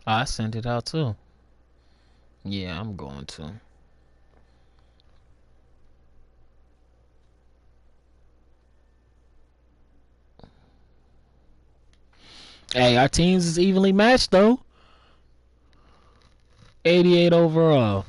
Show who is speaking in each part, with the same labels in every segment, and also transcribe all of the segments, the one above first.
Speaker 1: I sent it out too. Yeah, I'm going to. Hey, our teams is evenly matched though. 88 overall.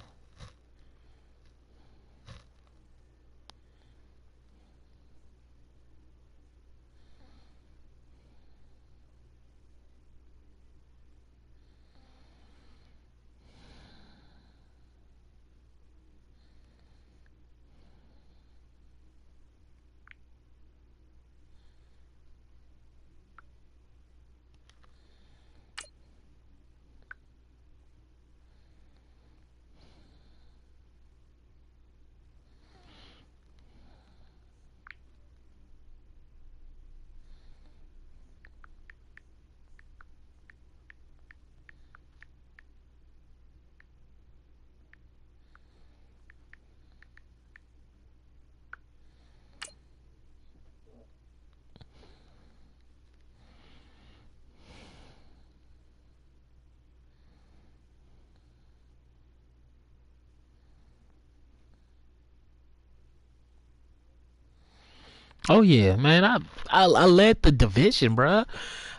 Speaker 1: Oh yeah, man. I led the division, bruh.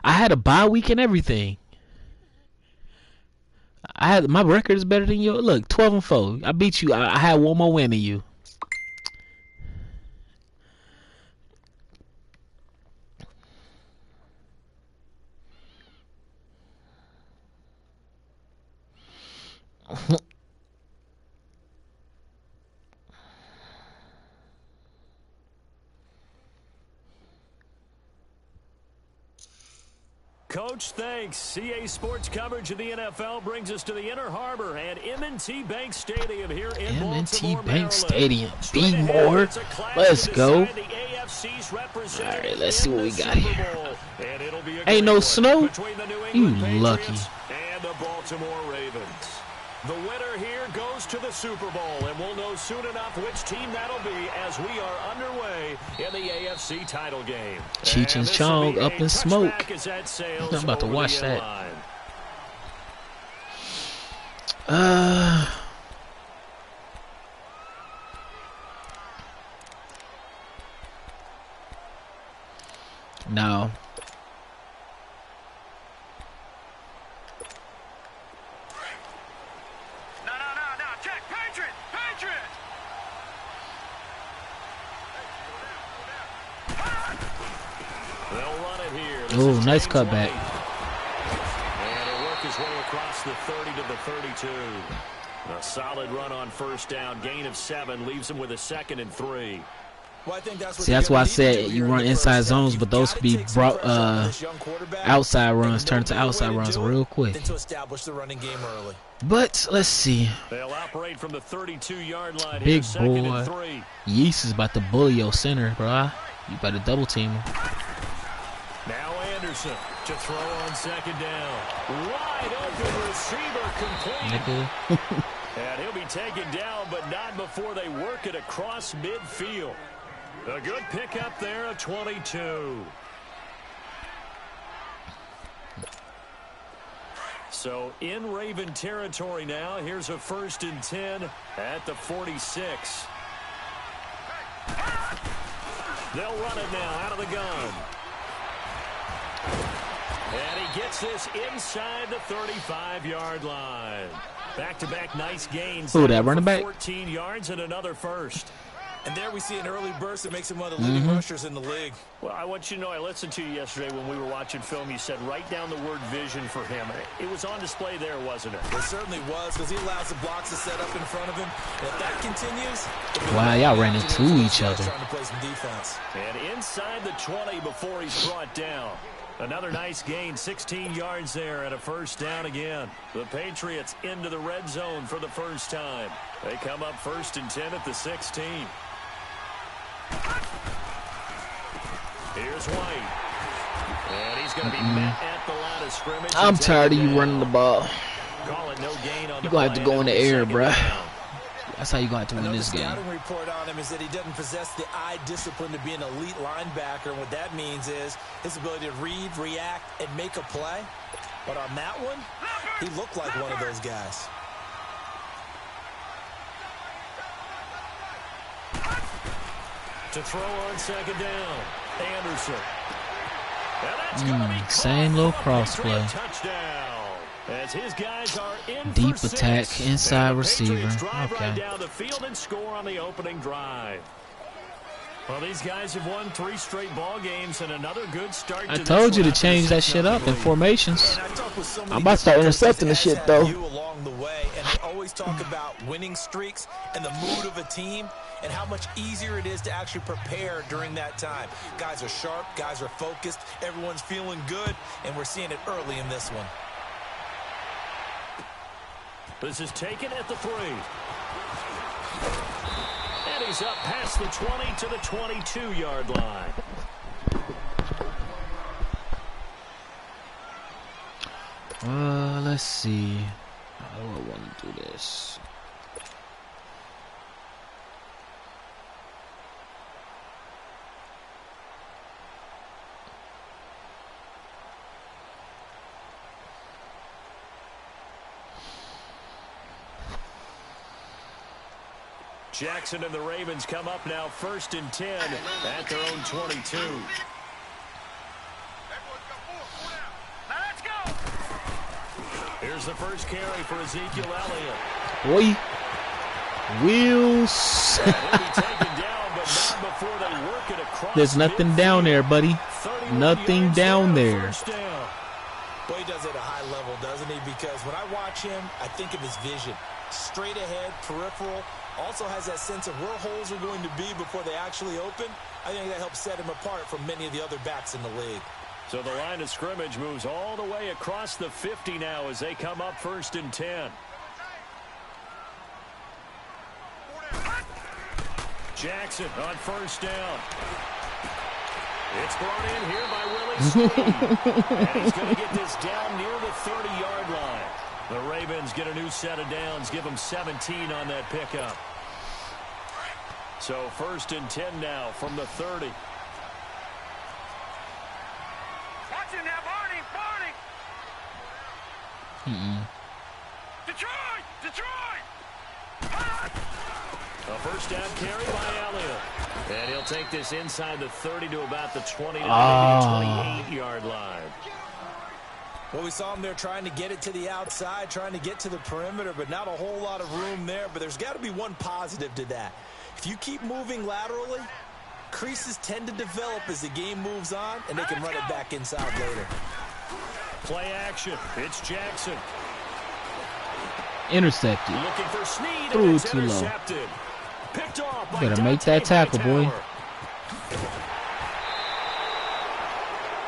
Speaker 1: I had a bye week and everything. I had my record is better than you. Look, 12-4. I beat you. I had one more win than you.
Speaker 2: Coach, thanks. CA Sports coverage of the NFL brings us to the Inner Harbor and M&T Bank Stadium here in
Speaker 1: M&T
Speaker 2: Baltimore,
Speaker 1: Bank
Speaker 2: Maryland.
Speaker 1: Stadium.
Speaker 2: Straight
Speaker 1: Be
Speaker 2: ahead,
Speaker 1: more.
Speaker 2: it's a clash
Speaker 1: Let's
Speaker 2: to
Speaker 1: go.
Speaker 2: decide the AFC's
Speaker 1: All right,
Speaker 2: representative
Speaker 1: let's see
Speaker 2: in
Speaker 1: what
Speaker 2: the
Speaker 1: we got
Speaker 2: Super
Speaker 1: here.
Speaker 2: Bowl. And it'll be a
Speaker 1: Ain't
Speaker 2: great
Speaker 1: no
Speaker 2: one
Speaker 1: snow.
Speaker 2: between the New
Speaker 1: You
Speaker 2: England
Speaker 1: lucky.
Speaker 2: Patriots and the Baltimore Ravens. The winner here goes to the Super Bowl, and we'll know soon enough which team that'll be as we are underway in the AFC title game.
Speaker 1: Cheech and Chong up in smoke. I'm about to watch that. No. Oh, nice cutback.
Speaker 2: And he'll work his way across the 30 to the 32. A solid run on first down. Gain of 7 leaves him with a 2nd and 3.
Speaker 3: Well, I think
Speaker 1: See, that's why I said you run inside zones, but those could be brought outside runs, turn to outside runs real quick.
Speaker 3: To establish the running game early.
Speaker 1: But let's see.
Speaker 2: They'll operate from the 32-yard line.
Speaker 1: Big
Speaker 2: here,
Speaker 1: boy. Yeast is about to bully your center, bro. You better double team him.
Speaker 2: Now Anderson to throw on 2nd down. Wide open receiver complete. And he'll be taken down, but not before they work it across midfield. A good pickup there, a 22. So in Raven territory now. Here's a 1st and 10 at the 46. They'll run it now out of the gun. And he gets this inside the 35-yard line. Back-to-back nice gains.
Speaker 1: Who, that running back?
Speaker 2: 14 yards and another first.
Speaker 3: And there we see an early burst that makes him one of the leading rushers in the league.
Speaker 2: Well, I want you to know, I listened to you yesterday when we were watching film. You said write down the word vision for him. It was on display there, wasn't it?
Speaker 3: It certainly was, because he allows the blocks to set up in front of him. If that continues...
Speaker 1: Wow, y'all ran into each other.
Speaker 3: Trying to play some defense.
Speaker 2: And inside the 20 before he's brought down. Another nice gain, 16 yards there and a 1st down again. The Patriots into the red zone for the first time. They come up 1st and 10 at the 16. Here's White. And he's going to be met at the line of scrimmage.
Speaker 1: I'm tired of you running the ball.
Speaker 2: Call it no gain on
Speaker 1: You're going to have to go in the air, bruh.
Speaker 2: down.
Speaker 1: That's how you going to have to win this
Speaker 3: The
Speaker 1: game.
Speaker 3: scouting report on him is that he doesn't possess the eye discipline to be an elite linebacker. And what that means is his ability to read, react, and make a play. But on that one, he looked like one of those guys.
Speaker 2: To throw on second down, Anderson.
Speaker 1: Same little cross play.
Speaker 2: Touchdown. As his guys are in
Speaker 1: Deep
Speaker 2: for
Speaker 1: attack,
Speaker 2: 6.
Speaker 1: inside
Speaker 2: And the
Speaker 1: receiver.
Speaker 2: Patriots drive
Speaker 1: Okay.
Speaker 2: right down the field and score on the opening drive. Well, these guys have won 3 straight ball games and another good start.
Speaker 1: I told you to change that shit up in formations. I'm about to start intercepting the shit though.
Speaker 3: Along the way, and they always talk about winning streaks and the mood of a team and how much easier it is to actually prepare during that time. Guys are sharp, guys are focused, everyone's feeling good, and we're seeing it early in this one.
Speaker 2: This is taken at the 3. And he's up past the 20 to the 22-yard line.
Speaker 1: Let's see. How do I want to do this?
Speaker 2: Jackson and the Ravens come up now 1st and 10 at their own 22. Here's the first carry for Ezekiel Elliott.
Speaker 1: Boy. Wheels. There's nothing down there, buddy. Nothing down there.
Speaker 3: Boy, he does it at a high level, doesn't he? Because when I watch him, I think of his vision. Straight ahead, peripheral. Also has that sense of where holes are going to be before they actually open. I think that helps set him apart from many of the other backs in the league.
Speaker 2: So the line of scrimmage moves all the way across the 50 now as they come up 1st and 10. Jackson on 1st down. It's brought in here by Willie Snead. And he's going to get this down near the 30-yard line. The Ravens get a new set of downs, give them 17 on that pickup. So 1st and 10 now from the 30.
Speaker 4: Watch him now, Barney! Detroit!
Speaker 2: A 1st down carry by Elliott. And he'll take this inside the 30 to about the 20 to 28-yard line.
Speaker 3: Well, we saw him there trying to get it to the outside, trying to get to the perimeter, but not a whole lot of room there. But there's got to be one positive to that. If you keep moving laterally, creases tend to develop as the game moves on, and they can run it back inside later.
Speaker 2: Play action. It's Jackson.
Speaker 1: Intercepted.
Speaker 2: Looking for Snead.
Speaker 1: Threw too low.
Speaker 2: Picked off by
Speaker 1: Better make that tackle, boy.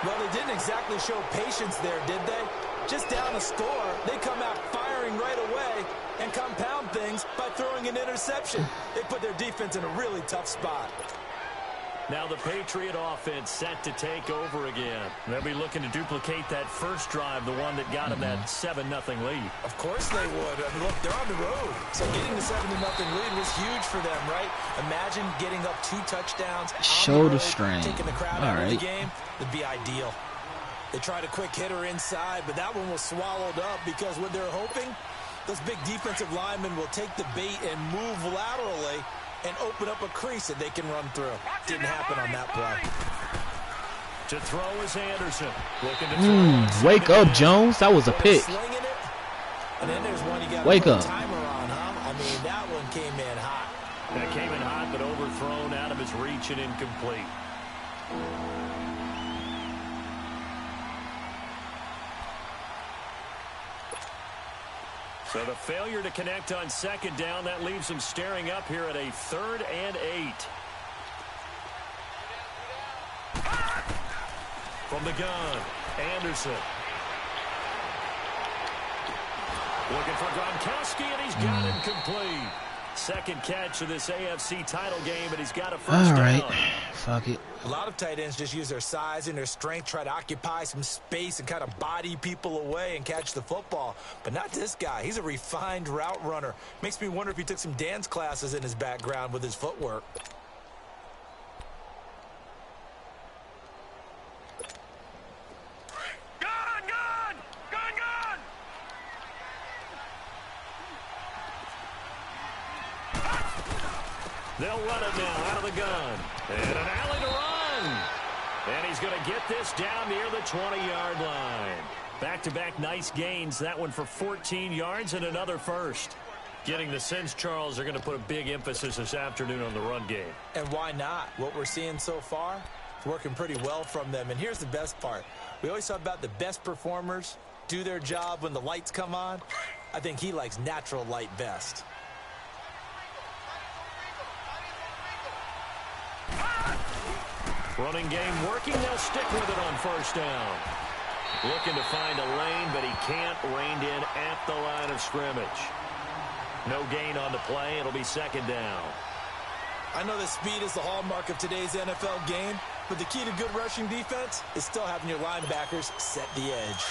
Speaker 3: Well, they didn't exactly show patience there, did they? Just down a score, they come out firing right away and compound things by throwing an interception. They put their defense in a really tough spot.
Speaker 2: Now the Patriot offense set to take over again. They'll be looking to duplicate that first drive, the one that got them that 7-0 lead.
Speaker 3: Of course they would. I mean, look, they're on the road. So getting the 7-0 lead was huge for them, right? Imagine getting up 2 touchdowns.
Speaker 1: Shoulder strain.
Speaker 3: Taking the crowd out of the game would be ideal. They tried a quick hitter inside, but that one was swallowed up because what they're hoping, those big defensive linemen will take the bait and move laterally and open up a crease that they can run through. Didn't happen on that play.
Speaker 2: To throw is Anderson. Looking to throw.
Speaker 1: Wake up, Jones. That was a pick.
Speaker 3: And then there's one you got
Speaker 1: Wake
Speaker 3: to put
Speaker 1: up.
Speaker 3: a timer on, huh? I mean, that one came in hot.
Speaker 2: That came in hot, but overthrown out of his reach and incomplete. So the failure to connect on 2nd down, that leaves them staring up here at a 3rd and 8. From the gun, Anderson. Looking for Gronkowski, and he's got him complete. Second catch of this AFC title game, and he's got a 1st
Speaker 1: All right.
Speaker 2: down.
Speaker 1: Fuck it.
Speaker 3: A lot of tight ends just use their size and their strength, try to occupy some space and kind of body people away and catch the football. But not this guy. He's a refined route runner. Makes me wonder if he took some dance classes in his background with his footwork.
Speaker 4: Gun!
Speaker 2: They'll run it now out of the gun. And an alley to run. And he's going to get this down near the 20-yard line. Back-to-back nice gains. That one for 14 yards and another first. Getting the sense, Charles, are going to put a big emphasis this afternoon on the run game.
Speaker 3: And why not? What we're seeing so far, it's working pretty well from them. And here's the best part. We always talk about the best performers do their job when the lights come on. I think he likes natural light best.
Speaker 2: Running game working. They'll stick with it on first down. Looking to find a lane, but he can't. Reined in at the line of scrimmage. No gain on the play. It'll be second down.
Speaker 3: I know that speed is the hallmark of today's NFL game, but the key to good rushing defense is still having your linebackers set the edge.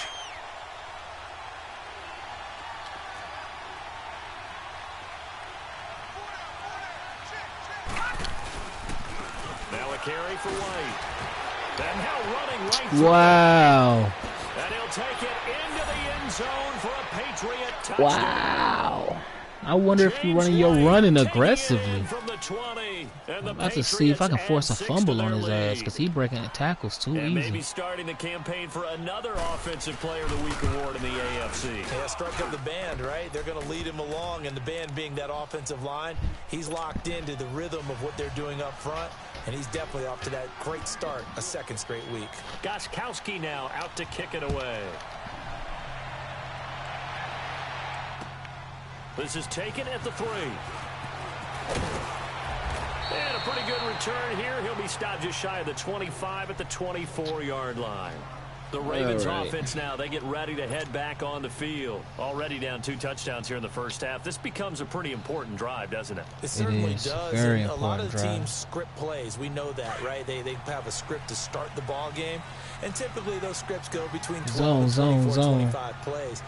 Speaker 2: Now a carry for White. And now running right through.
Speaker 1: Wow.
Speaker 2: And he'll take it into the end zone for a Patriot touchdown.
Speaker 1: Wow. I wonder if you're running aggressively.
Speaker 2: From the 20, and the
Speaker 1: I'm about to see if I can force a fumble on his ass because he's breaking the tackles too
Speaker 2: and
Speaker 1: easy.
Speaker 2: Maybe starting the campaign for another Offensive Player of the Week award in the AFC.
Speaker 3: Yeah, strike up the band, right? They're going to lead him along, and the band being that offensive line, he's locked into the rhythm of what they're doing up front, and he's definitely off to that great start, a second straight week.
Speaker 2: Gostkowski now out to kick it away. This is taken at the 3. And a pretty good return here. He'll be stopped just shy of the 25 at the 24-yard line. The Ravens offense now, they get ready to head back on the field. Already down 2 touchdowns here in the first half. This becomes a pretty important drive, doesn't it?
Speaker 3: It certainly does.
Speaker 1: Very
Speaker 3: and a lot of
Speaker 1: drive.
Speaker 3: teams script plays. We know that, right? They have a script to start the ball game. And typically those scripts go between 12 and 24, 25 plays.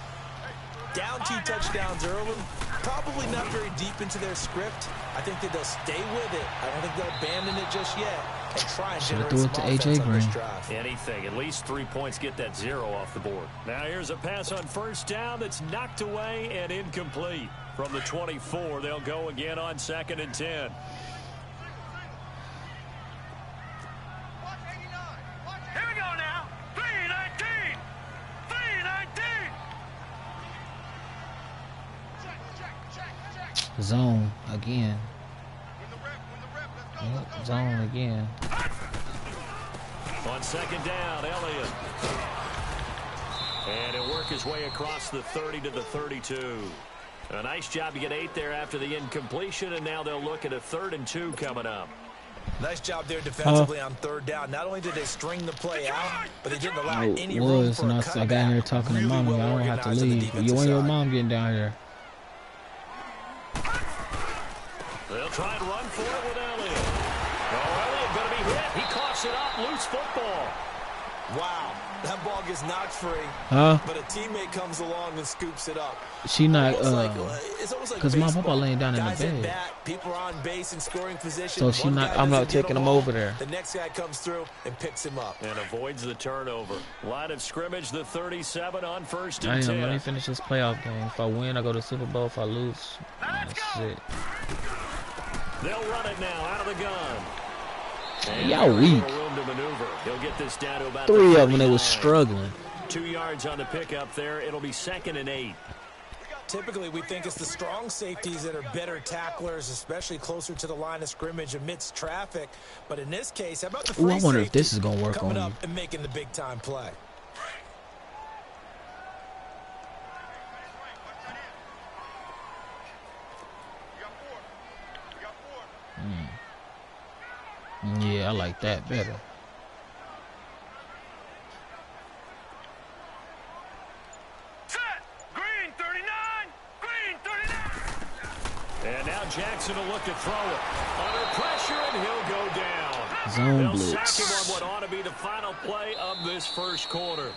Speaker 3: Down 2 touchdowns early, probably not very deep into their script. I think that they'll stay with it. I don't think they'll abandon it just yet and try and generate some offense on this drive.
Speaker 2: Anything, at least 3 points, get that 0 off the board. Now here's a pass on first down that's knocked away and incomplete. From the 24, they'll go again on 2nd and 10.
Speaker 4: Here we go now. 3-19. 3-19.
Speaker 1: Zone again. Yep, zone again.
Speaker 2: On 2nd down, Elliott. And he'll work his way across the 30 to the 32. A nice job to get 8 there after the incompletion, and now they'll look at a 3rd and 2 coming up.
Speaker 3: Nice job there defensively on 3rd down. Not only did they string the play out, but they didn't allow any room for a cutback.
Speaker 1: I got here talking to mommy. I don't have to leave. You and your mom getting down here.
Speaker 2: They'll try and run for it with Elliott. Oh, Elliott going to be hit. He coughs it up. Loose football.
Speaker 3: Wow. That ball gets knocked free.
Speaker 1: Huh?
Speaker 3: But a teammate comes along and scoops it up.
Speaker 1: She not,
Speaker 3: it's almost like
Speaker 1: because my
Speaker 3: baseball.
Speaker 1: papa laying down in the
Speaker 3: Guys at
Speaker 1: bed.
Speaker 3: bat, people are on base in scoring position.
Speaker 1: So she
Speaker 3: One
Speaker 1: not,
Speaker 3: guy
Speaker 1: I'm not
Speaker 3: doesn't get
Speaker 1: taking him
Speaker 3: ball,
Speaker 1: over there.
Speaker 3: The next guy comes through and picks him up.
Speaker 2: And avoids the turnover. Line of scrimmage, the 37 on 1st
Speaker 1: I
Speaker 2: and 10.
Speaker 1: let me finish this playoff game. If I win, I go to the Super Bowl. If I lose, that's it.
Speaker 2: They'll run it now out of the gun.
Speaker 1: Y'all weak.
Speaker 2: Room to maneuver. He'll get this down to about
Speaker 1: 3 of them that
Speaker 2: was
Speaker 1: was struggling.
Speaker 2: 2 yards on the pickup there. It'll be 2nd and 8.
Speaker 3: Typically, we think it's the strong safeties that are better tacklers, especially closer to the line of scrimmage amidst traffic. But in this case, how about the free
Speaker 1: I wonder if
Speaker 3: safety
Speaker 1: this is going to work
Speaker 3: coming
Speaker 1: on
Speaker 3: up and making the big-time play?
Speaker 1: Yeah, I like that better.
Speaker 4: Set. Green 39. Green 39.
Speaker 2: And now Jackson will look to throw it. Under pressure, and he'll go down.
Speaker 1: Zone
Speaker 2: They'll
Speaker 1: blitz.
Speaker 2: sack him on what ought to be the final play of this first quarter.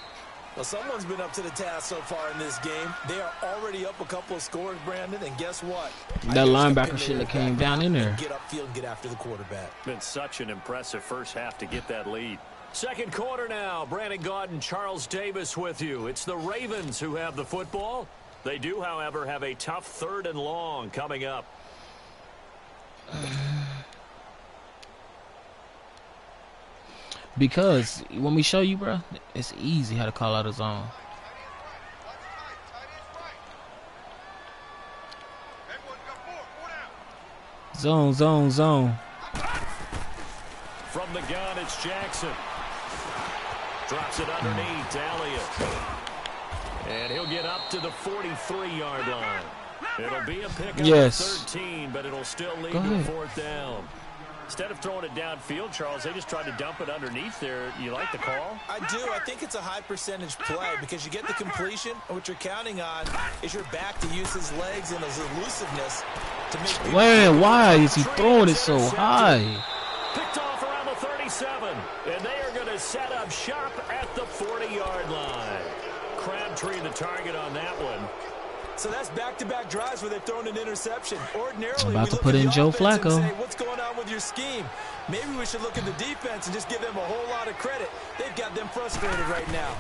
Speaker 3: Well, someone's been up to the task so far in this game. They are already up a couple of scores, Brandon, and guess what?
Speaker 1: That linebacker shouldn't have came down in there.
Speaker 3: Get upfield and get after the quarterback.
Speaker 2: Been such an impressive first half to get that lead. Second quarter now. Brandon Gaudin, Charles Davis with you. It's the Ravens who have the football. They do, however, have a tough 3rd and long coming up.
Speaker 1: Because when we show you, bro, it's easy how to call out a zone. Zone, zone, zone.
Speaker 2: From the gun, it's Jackson. Drops it underneath to Elliott. And he'll get up to the 43-yard line. It'll be a pickup of 13, but it'll still lead to a fourth down. Instead of throwing it downfield, Charles, they just tried to dump it underneath there. You like the call?
Speaker 3: I do. I think it's a high percentage play because you get the completion, and what you're counting on is your back to use his legs and his elusiveness to make.
Speaker 1: Man, why is he throwing it so high?
Speaker 2: Picked off around the 37, and they are going to set up shop at the 40-yard line. Crabtree the target on that one.
Speaker 3: So that's back-to-back drives where they've thrown an interception. Ordinarily,
Speaker 1: I'm about to put in Joe Flacco.
Speaker 3: Say, what's going on with your scheme? Maybe we should look at the defense and just give them a whole lot of credit. They've got them frustrated right now.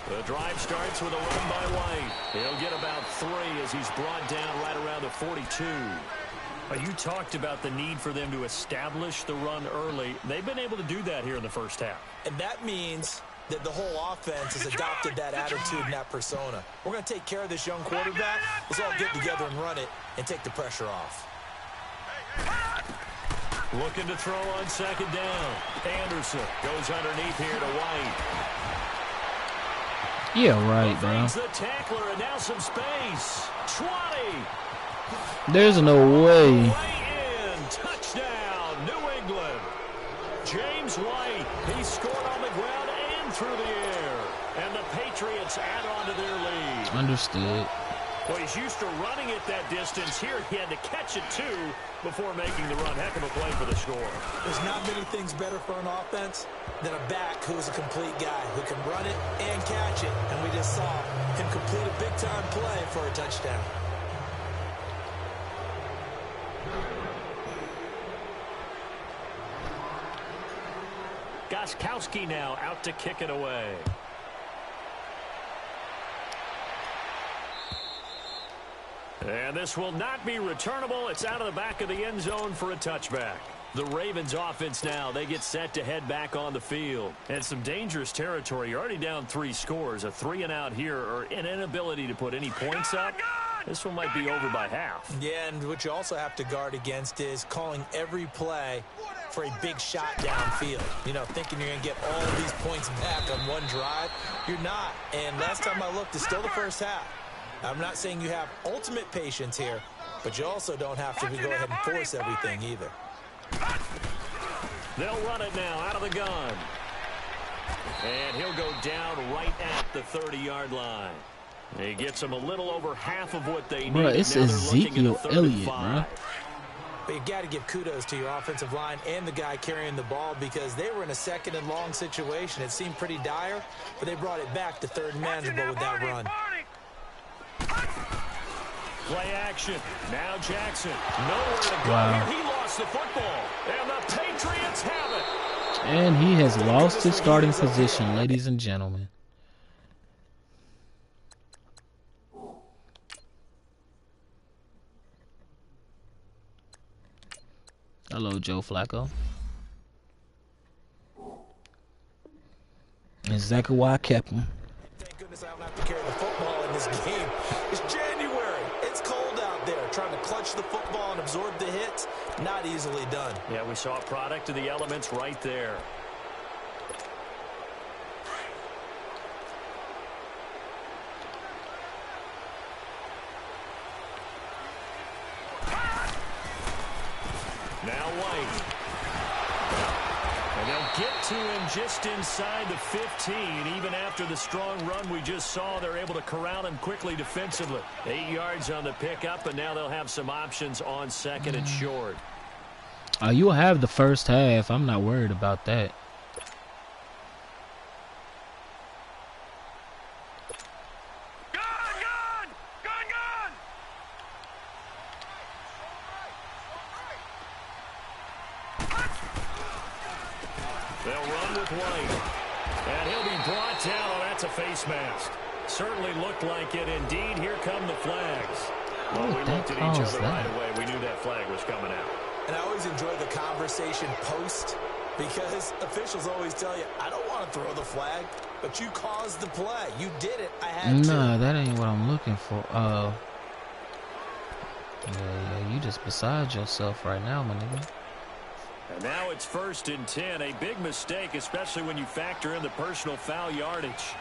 Speaker 2: The drive starts with a run by White. He'll get about 3 as he's brought down right around the 42. You talked about the need for them to establish the run early. They've been able to do that here in the first half.
Speaker 3: And that means that the whole offense has adopted that attitude and that persona. We're going to take care of this young quarterback. Let's all get together and run it and take the pressure off.
Speaker 2: Looking to throw on second down. Anderson goes underneath here to White.
Speaker 1: Yeah, right, bro.
Speaker 2: The tackler and now some space. 20.
Speaker 1: There's no way.
Speaker 2: Way in. Touchdown, New England. James White. He scored on the ground and through the air. And the Patriots add on to their lead.
Speaker 1: Understood.
Speaker 2: Well, he's used to running it that distance. Here he had to catch it, too, before making the run. Heck of a play for the score. There's
Speaker 3: not many things better for an offense than a back who's a complete guy who can run it and catch it. And we just saw him complete a big-time play for a touchdown.
Speaker 2: Gostkowski now out to kick it away. And this will not be returnable. It's out of the back of the end zone for a touchback. The Ravens offense now, they get set to head back on the field. And some dangerous territory. You're already down 3 scores. A 3-and-out here or an inability to put any points up. This one might be over by half.
Speaker 3: Yeah, and what you also have to guard against is calling every play for a big shot downfield. You know, thinking you're going to get all of these points back on one drive. You're not. And last time I looked, it's still the first half. I'm not saying you have ultimate patience here, but you also don't have to go ahead and force everything either.
Speaker 2: They'll run it now out of the gun. And he'll go down right at the 30-yard line. He gets them a little over half of what they need.
Speaker 1: Bro, it's Ezekiel Elliott, bro.
Speaker 3: But you got to give kudos to your offensive line and the guy carrying the ball because they were in a second and long situation. It seemed pretty dire, but they brought it back to third and manageable with that run.
Speaker 2: Play action. Now Jackson. Nowhere to go.
Speaker 1: Wow.
Speaker 2: Here he lost the football. And the Patriots have it.
Speaker 1: And he has lost his starting position, ladies and gentlemen. Hello, Joe Flacco. Exactly why I kept him.
Speaker 3: Thank goodness I don't have to carry the football in this game. It's January. It's cold out there. Trying to clutch the football and absorb the hits, not easily done.
Speaker 2: Yeah, we saw a product of the elements right there. Now White. And they'll get to him just inside the 15. Even after the strong run we just saw, they're able to corral him quickly defensively. 8 yards on the pickup, and now they'll have some options on second and short.
Speaker 1: You'll have the first half. I'm not worried about that.
Speaker 2: They'll run with White. And he'll be brought down. Oh, that's a face mask. Certainly looked like it. Indeed, here come the flags. Well, we looked at each other right away. We knew that flag was coming out.
Speaker 3: And I always enjoy the conversation post Because officials always tell you, I don't want to throw the flag, but you caused the play. You did it. I had to.
Speaker 1: Nah, that ain't what I'm looking for. Yeah, you just beside yourself right now, my nigga.
Speaker 2: And now it's 1st and 10. A big mistake, especially when you factor in the personal foul yardage.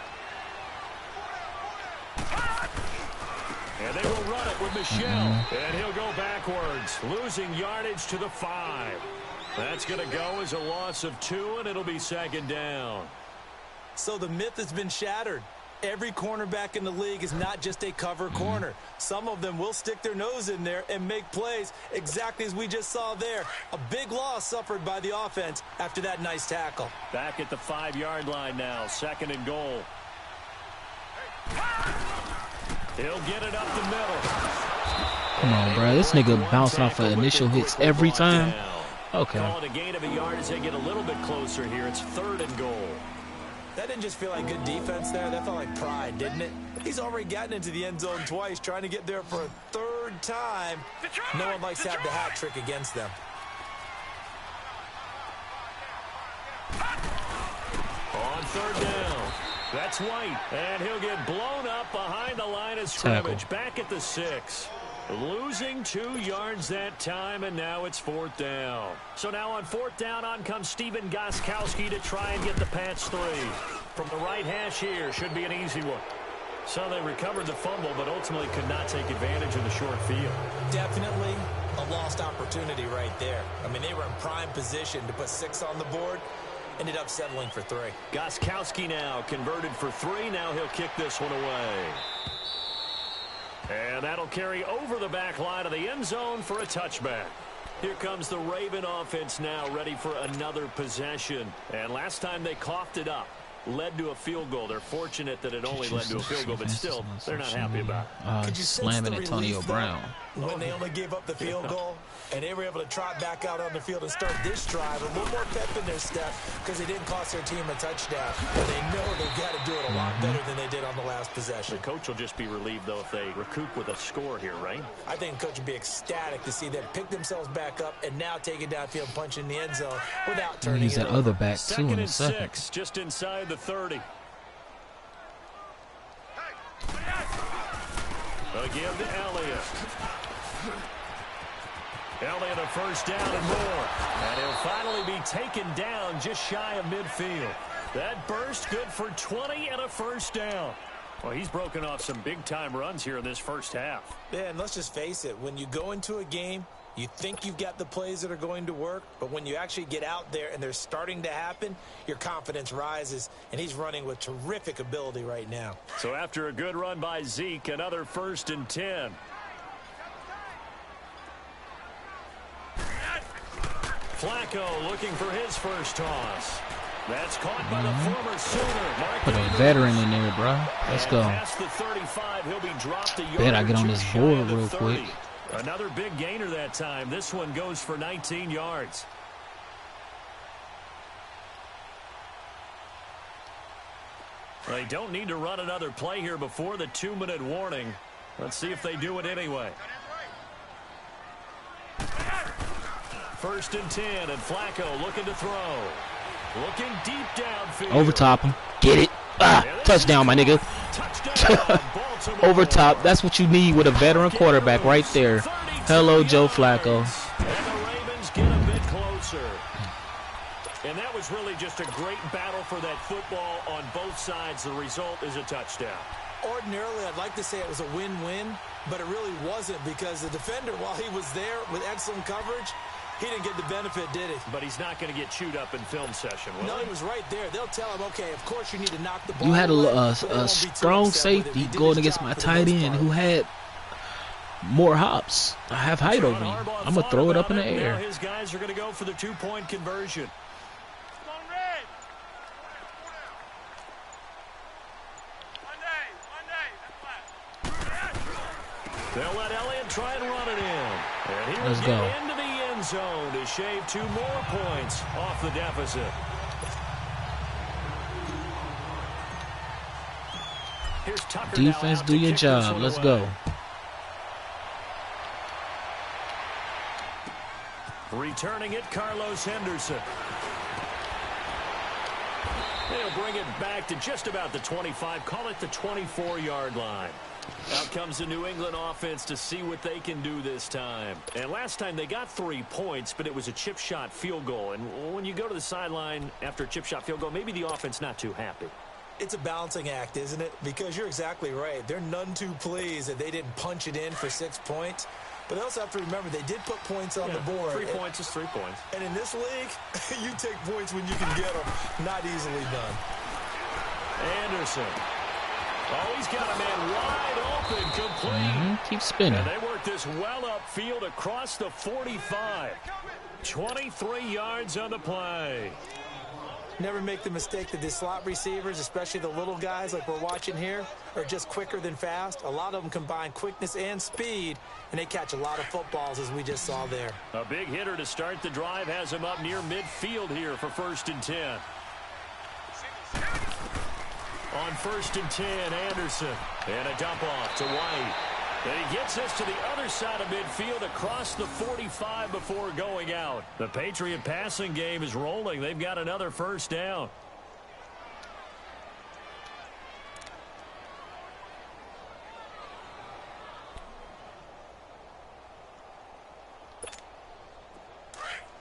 Speaker 2: And they will run it with Michelle. And he'll go backwards, losing yardage to the 5. That's going to go as a loss of 2, and it'll be 2nd down.
Speaker 3: So the myth has been shattered. Every cornerback in the league is not just a cover corner. Some of them will stick their nose in there and make plays exactly as we just saw there. A big loss suffered by the offense after that nice tackle.
Speaker 2: Back at the 5-yard line now, 2nd and goal. He'll get it up the middle.
Speaker 1: Come on, bro. This nigga bouncing off of initial hits every time. Okay.
Speaker 2: Call it a gain of a yard as they get a little bit closer here. It's 3rd and goal.
Speaker 3: That didn't just feel like good defense there. That felt like pride, didn't it? He's already gotten into the end zone twice, trying to get there for a 3rd time. No one likes to have the hat trick against them.
Speaker 2: On 3rd down. That's White. And he'll get blown up behind the line of scrimmage. Back at the 6. Losing 2 yards that time, and now it's 4th down. So now on 4th down, on comes Stephen Gostkowski to try and get the Pats 3. From the right hash here, should be an easy one. So they recovered the fumble, but ultimately could not take advantage of the short field.
Speaker 3: Definitely a lost opportunity right there. I mean, they were in prime position to put 6 on the board. Ended up settling for 3.
Speaker 2: Gostkowski now converted for 3. Now he'll kick this one away. And that'll carry over the back line of the end zone for a touchback. Here comes the Raven offense now, ready for another possession. And last time they coughed it up, led to a field goal. They're fortunate that it only led to a field goal, but still, they're not happy about it.
Speaker 1: Slamming Antonio Brown.
Speaker 3: When they only gave up the field goal, and they were able to trot back out on the field and start this drive, a little more pep in their step because they didn't cost their team a touchdown. And they know they've got to do it a lot better than they did on the last possession.
Speaker 2: The coach will just be relieved, though, if they recoup with a score here, right?
Speaker 3: I think the coach would be ecstatic to see them pick themselves back up and now take it downfield, punch in the end zone without turning
Speaker 1: He's
Speaker 3: it
Speaker 1: that
Speaker 3: over.
Speaker 1: other back, too, in a
Speaker 2: 2nd
Speaker 1: second.
Speaker 2: and 6, just inside the 30. Again to Elliott. Elliott a 1st down and more. And he'll finally be taken down just shy of midfield. That burst good for 20 and a 1st down. Well, he's broken off some big-time runs here in this 1st half.
Speaker 3: Yeah, and let's just face it. When you go into a game, you think you've got the plays that are going to work, but when you actually get out there and they're starting to happen, your confidence rises, and he's running with terrific ability right now.
Speaker 2: So after a good run by Zeke, another 1st and 10. Flacco looking for his first toss. That's caught by the former Sooner.
Speaker 1: Put a veteran in there, bro. Let's go.
Speaker 2: Past the 35, he'll be dropped a yard.
Speaker 1: Bet I get on this board real
Speaker 2: 30.
Speaker 1: quick.
Speaker 2: Another big gainer that time. This one goes for 19 yards. They don't need to run another play here before the 2-minute warning. Let's see if they do it anyway. 1st and 10, and Flacco looking to throw. Looking deep downfield.
Speaker 1: Over top him. Get it. Touchdown, my nigga. Over top. That's what you need with a veteran quarterback right there. Hello, Joe Flacco.
Speaker 2: And the Ravens get a bit closer. And that was really just a great battle for that football on both sides. The result is a touchdown.
Speaker 3: Ordinarily, I'd like to say it was a win-win, but it really wasn't because the defender, while he was there with excellent coverage, he didn't get the benefit, did he?
Speaker 2: But he's not going to get chewed up in film session, will
Speaker 3: No,
Speaker 2: he?
Speaker 3: he was right there. They'll tell him, okay, of course you need to knock the ball
Speaker 1: You had
Speaker 3: away,
Speaker 1: a strong safety going against my tight end who had more hops. I have height over him. I'm going to throw it up in the air.
Speaker 2: Now his guys are going to go for the 2-point conversion.
Speaker 4: Come on, Red. One day.
Speaker 2: They'll let Elliott try and run it in. And he will
Speaker 1: Let's
Speaker 2: get
Speaker 1: go.
Speaker 2: into the end zone to shave 2 more points off the deficit. Here's Tucker.
Speaker 1: Defense,
Speaker 2: now
Speaker 1: do
Speaker 2: out to
Speaker 1: your
Speaker 2: kick this
Speaker 1: job.
Speaker 2: one
Speaker 1: Let's
Speaker 2: away.
Speaker 1: go.
Speaker 2: Returning it, Carlos Henderson. They'll bring it back to just about the 25. Call it the 24-yard line. Out comes the New England offense to see what they can do this time. And last time they got 3 points, but it was a chip shot field goal. And when you go to the sideline after a chip shot field goal, maybe the offense not too happy.
Speaker 3: It's a balancing act, isn't it? Because you're exactly right. They're none too pleased that they didn't punch it in for 6 points. But they also have to remember they did put points on the board.
Speaker 2: 3 points is 3 points.
Speaker 3: And in this league, you take points when you can get them. Not easily done.
Speaker 2: Anderson. Oh, he's got a man wide open, complete.
Speaker 1: Keep spinning.
Speaker 2: And they work this well upfield across the 45. 23 yards on the play.
Speaker 3: Never make the mistake that the slot receivers, especially the little guys like we're watching here, are just quicker than fast. A lot of them combine quickness and speed, and they catch a lot of footballs, as we just saw there.
Speaker 2: A big hitter to start the drive has him up near midfield here for 1st and 10. On 1st and 10, Anderson. And a dump off to White. And he gets us to the other side of midfield across the 45 before going out. The Patriot passing game is rolling. They've got another 1st down.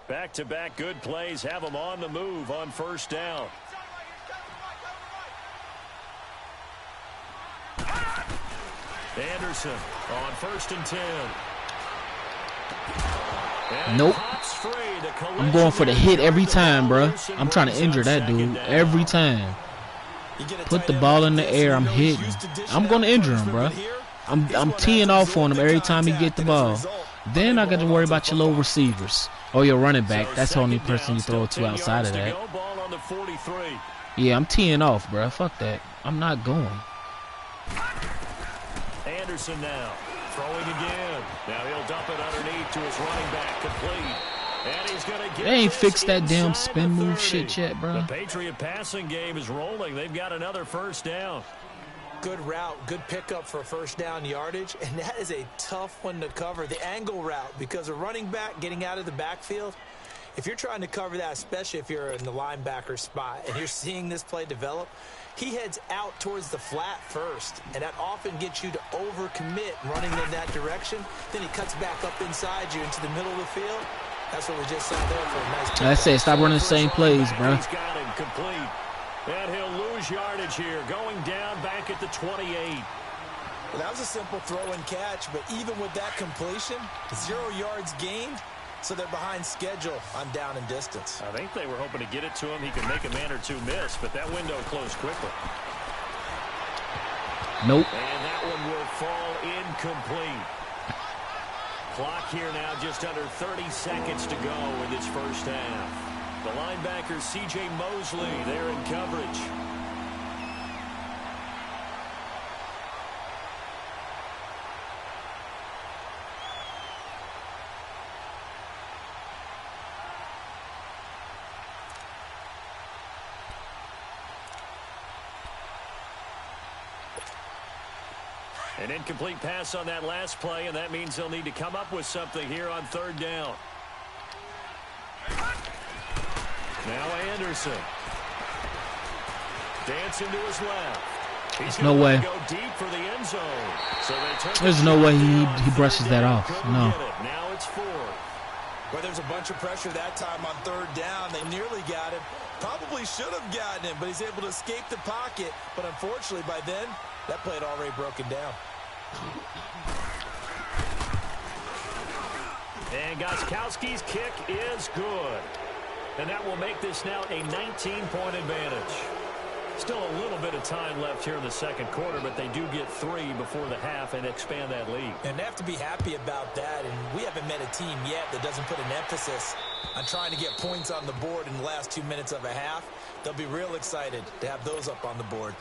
Speaker 2: Back-to-back good plays have them on the move on 1st down. Anderson on 1st and 10. And
Speaker 1: nope. I'm going for the hit every time, bro. I'm trying to injure that dude every time. Put the ball in the air, I'm hitting. I'm going to injure him, bro. I'm teeing off on him every time he get the ball. Then I got to worry about your low receivers or your running back. That's the only person you throw it to outside of that. Yeah, I'm teeing off, bro. Fuck that. I'm not going.
Speaker 2: Anderson now throwing again. Now he'll dump it underneath to his running back, complete. And he's going to get.
Speaker 1: They ain't fixed that damn spin move shit yet, bro.
Speaker 2: The Patriot passing game is rolling. They've got another 1st down.
Speaker 3: Good route, good pickup for 1st down yardage, and that is a tough one to cover. The angle route, because a running back getting out of the backfield, if you're trying to cover that, especially if you're in the linebacker spot and you're seeing this play develop, he heads out towards the flat first, and that often gets you to overcommit running in that direction. Then he cuts back up inside you into the middle of the field. That's what we just saw there for a nice.
Speaker 1: I say stop running the same plays, bro.
Speaker 2: He's got him complete. And he'll lose yardage here, going down back at the 28.
Speaker 3: Well, that was a simple throw and catch, but even with that completion, 0 yards gained. So they're behind schedule on down and distance.
Speaker 2: I think they were hoping to get it to him. He could make a man or two miss, but that window closed quickly.
Speaker 1: Nope.
Speaker 2: And that one will fall incomplete. Clock here now just under 30 seconds to go in this 1st half. The linebacker C.J. Mosley there in coverage. An incomplete pass on that last play, and that means they'll need to come up with something here on 3rd down. Now Anderson. Dancing to his left. He's
Speaker 1: no way.
Speaker 2: Go deep for the end zone. So
Speaker 1: there's no way he brushes that off. No.
Speaker 2: Now it's 4.
Speaker 3: Well, there's a bunch of pressure that time on 3rd down. They nearly got him. Probably should have gotten him, but he's able to escape the pocket. But unfortunately, by then, that play had already broken down.
Speaker 2: And Gostkowski's kick is good. And that will make this now a 19-point advantage. Still a little bit of time left here in the 2nd quarter, but they do get 3 before the half and expand that lead.
Speaker 3: And they have to be happy about that. And we haven't met a team yet that doesn't put an emphasis on trying to get points on the board in the last 2 minutes of a half. They'll be real excited to have those up on the board.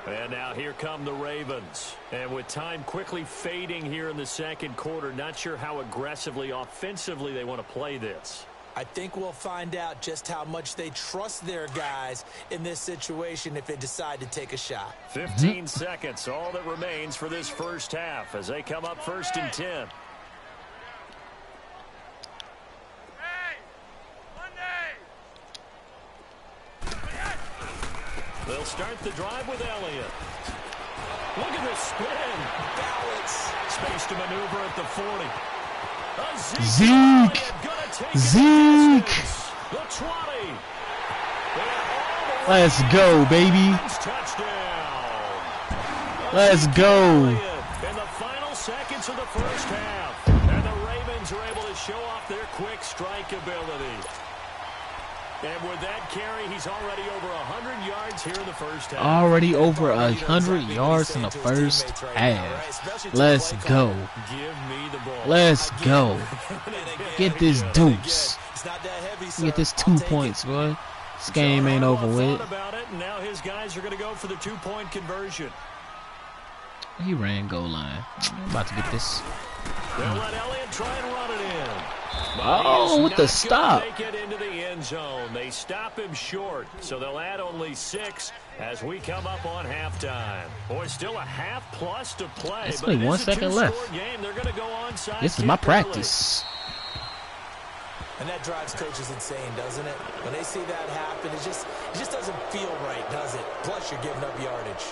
Speaker 2: And now here come the Ravens. And with time quickly fading here in the 2nd quarter, not sure how aggressively, offensively they want to play this.
Speaker 3: I think we'll find out just how much they trust their guys in this situation if they decide to take a shot.
Speaker 2: 15 seconds, all that remains for this 1st half as they come up 1st and 10. start the drive with Elliott. Look at this spin. Balance. Space to maneuver at the 40.
Speaker 1: Zeke.
Speaker 2: The 20.
Speaker 1: Let's go, baby. Let's go.
Speaker 2: In the final seconds of the first half. And the Ravens are able to show off their quick strike ability. And with that carry, he's already over 100 yards here in the first half.
Speaker 1: Already over 100 yards in the first half. Let's go. Let's go. Get this deuce. Get this 2 points, boy. This game ain't over with.
Speaker 2: Now his guys are going to go for the 2-point conversion.
Speaker 1: He ran goal line. I'm about to get this.
Speaker 2: They'll let Elliott try and run it in.
Speaker 1: Oh, with the stop.
Speaker 2: Make it into the end zone. They stop him short, so they'll add only 6 as we come up on halftime. Boy, still a half plus to play.
Speaker 1: It's only 1 second left.
Speaker 2: Game. They're going to go onside.
Speaker 1: This is my practice.
Speaker 3: And that drives coaches insane, doesn't it? When they see that happen, it just doesn't feel right, does it? Plus, you're giving up yardage.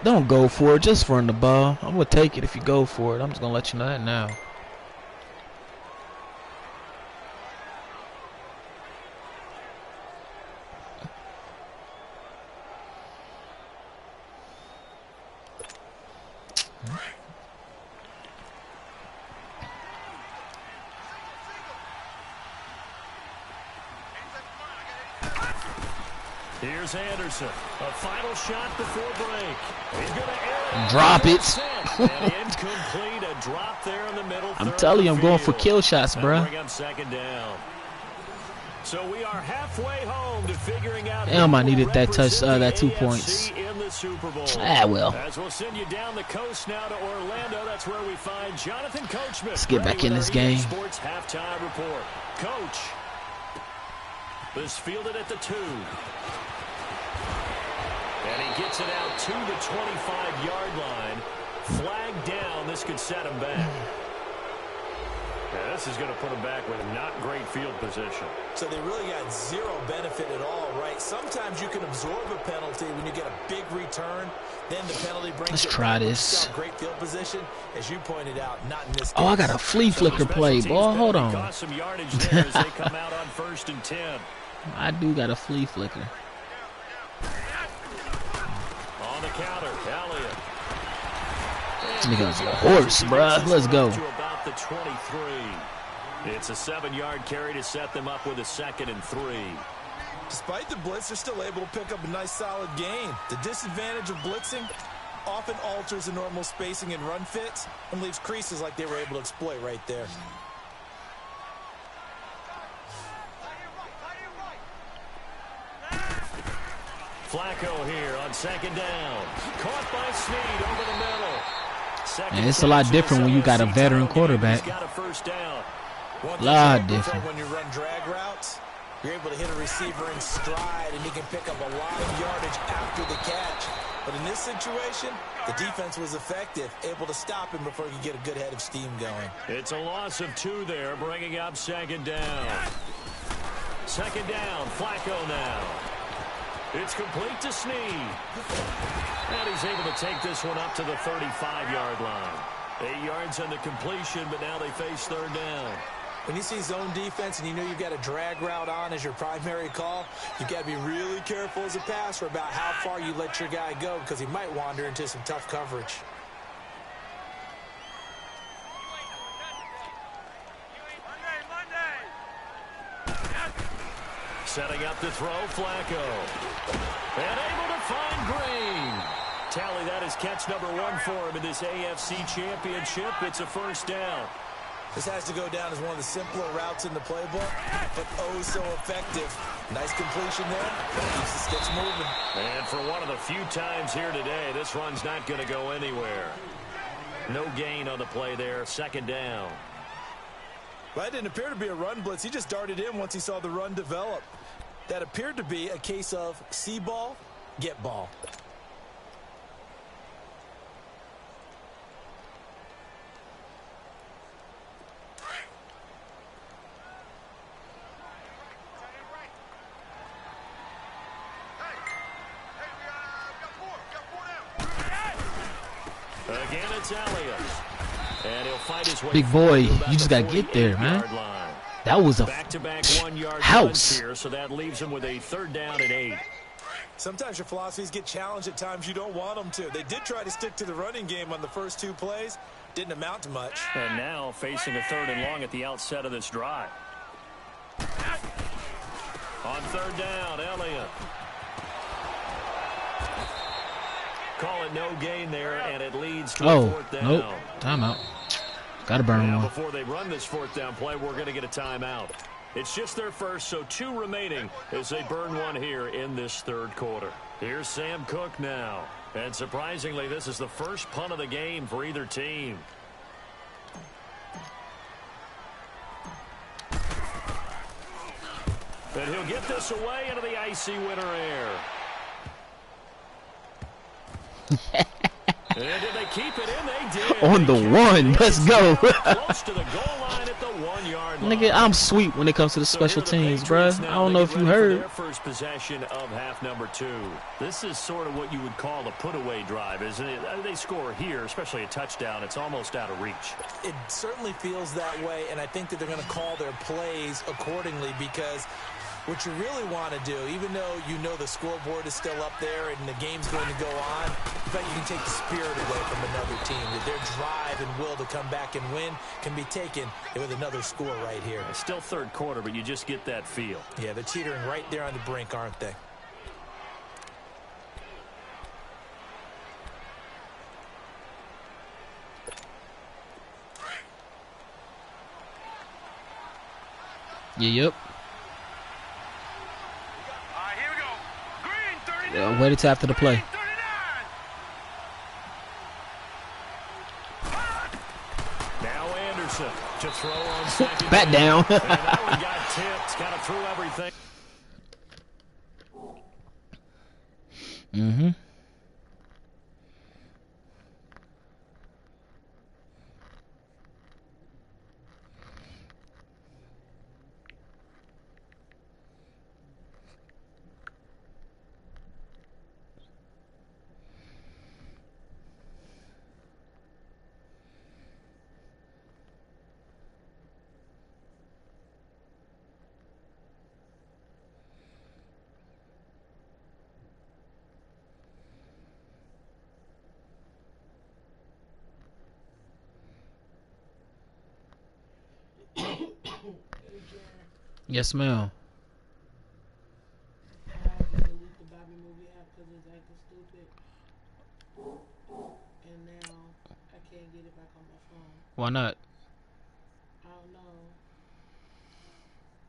Speaker 1: Don't go for it. Just run the ball. I'm going to take it if you go for it. I'm just going to let you know that now.
Speaker 2: Here's Anderson. A final shot before break. He's going to
Speaker 1: drop it.
Speaker 2: Incomplete. A drop there in the middle.
Speaker 1: I'm telling you, I'm going for kill shots, bro.
Speaker 2: Bring up second down. So we are halfway home to figuring out.
Speaker 1: Damn, I needed that touch, that 2 points.
Speaker 2: In the Super Bowl.
Speaker 1: Ah, well.
Speaker 2: As we'll send you down the coast now to Orlando. That's where we find Jonathan Coachman.
Speaker 1: Let's get back in this game.
Speaker 2: Sports halftime report. Coach. This fielded at the 2. And he gets it out to the 25-yard line. Flag down. This could set him back. Yeah, this is going to put him back with not great field position.
Speaker 3: So they really got zero benefit at all, right? Sometimes you can absorb a penalty when you get a big return. Then the penalty brings.
Speaker 1: Let's try this.
Speaker 3: Great field position, as you pointed out. Not in this case.
Speaker 1: Oh, I got a flea flicker play, boy. Hold on.
Speaker 2: Cost some yardage there as they come out on 1st and 10.
Speaker 1: I do got a flea flicker.
Speaker 2: On the counter, Elliott.
Speaker 1: This nigga's a horse, bruh. Let's go.
Speaker 2: To about the 23. It's a 7-yard carry to set them up with a 2nd and 3.
Speaker 3: Despite the blitz, they're still able to pick up a nice, solid gain. The disadvantage of blitzing often alters the normal spacing and run fits and leaves creases like they were able to exploit right there.
Speaker 2: Flacco here on 2nd down. Caught by Snead over the middle.
Speaker 1: And it's a lot different when you got a veteran quarterback.
Speaker 2: Got a first down.
Speaker 1: A lot different.
Speaker 3: When you run drag routes, you're able to hit a receiver in stride, and he can pick up a lot of yardage after the catch. But in this situation, the defense was effective, able to stop him before he could get a good head of steam going.
Speaker 2: It's a loss of 2 there, bringing up 2nd down. 2nd down, Flacco now. It's complete to Snead. And he's able to take this one up to the 35-yard line. 8 yards on the completion, but now they face 3rd down.
Speaker 3: When you see zone defense and you know you've got a drag route on as your primary call, you've got to be really careful as a passer about how far you let your guy go because he might wander into some tough coverage.
Speaker 2: Setting up to throw, Flacco. And able to find Green. Tally, that is catch number 1 for him in this AFC Championship. It's a 1st down.
Speaker 3: This has to go down as one of the simpler routes in the playbook, but oh so effective. Nice completion there. Keeps the sticks moving.
Speaker 2: And for one of the few times here today, this run's not going to go anywhere. No gain on the play there. 2nd down.
Speaker 3: Well, that didn't appear to be a run blitz. He just darted in once he saw the run develop. That appeared to be a case of see ball, get ball.
Speaker 2: Again, it's Elliott. And he'll fight his way
Speaker 1: Big boy,
Speaker 2: forward to
Speaker 1: you just
Speaker 2: about
Speaker 1: got
Speaker 2: the
Speaker 1: to get there, man.
Speaker 2: 48-yard line.
Speaker 1: That was a
Speaker 2: Back-to-back 1-yard
Speaker 1: house.
Speaker 2: runs here, so that leaves him with a 3rd down and 8.
Speaker 3: Sometimes your philosophies get challenged at times you don't want them to. They did try to stick to the running game on the first 2 plays. Didn't amount to much.
Speaker 2: And now facing a 3rd and long at the outset of this drive. On 3rd down, Elliott. Call it no gain there, and it leads to a 4th down.
Speaker 1: Nope. Timeout. Got to burn
Speaker 2: Now,
Speaker 1: one.
Speaker 2: before they run this 4th down play, we're going to get a timeout. It's just their first, so 2 remaining as they burn one here in this 3rd quarter. Here's Sam Cook now. And surprisingly, this is the first punt of the game for either team. And he'll get this away into the icy winter air. And did they keep it in? They did.
Speaker 1: On the 1. Let's go.
Speaker 2: Close to the goal line at the 1-yard line.
Speaker 1: Nigga, I'm sweet when it comes to the special teams, bruh. I don't know if you heard.
Speaker 2: Their first possession of half number 2. This is sort of what you would call a put-away drive, isn't it? They score here, especially a touchdown. It's almost out of reach.
Speaker 3: It certainly feels that way, and I think that they're going to call their plays accordingly because what you really want to do, even though you know the scoreboard is still up there and the game's going to go on, in fact, you can take the spirit away from another team. That their drive and will to come back and win can be taken with another score right here.
Speaker 2: It's still 3rd quarter, but you just get that feel.
Speaker 3: Yeah, they're teetering right there on the brink, aren't they?
Speaker 1: Yep.
Speaker 4: Here we go. Green 39.
Speaker 1: Wait until after the play.
Speaker 4: 39.
Speaker 2: Now Anderson to throw on 2nd
Speaker 1: Bat down.
Speaker 2: And that one got tipped. Kind of threw everything.
Speaker 1: Mm-hmm. Yes, ma'am. Why not?
Speaker 5: I don't know.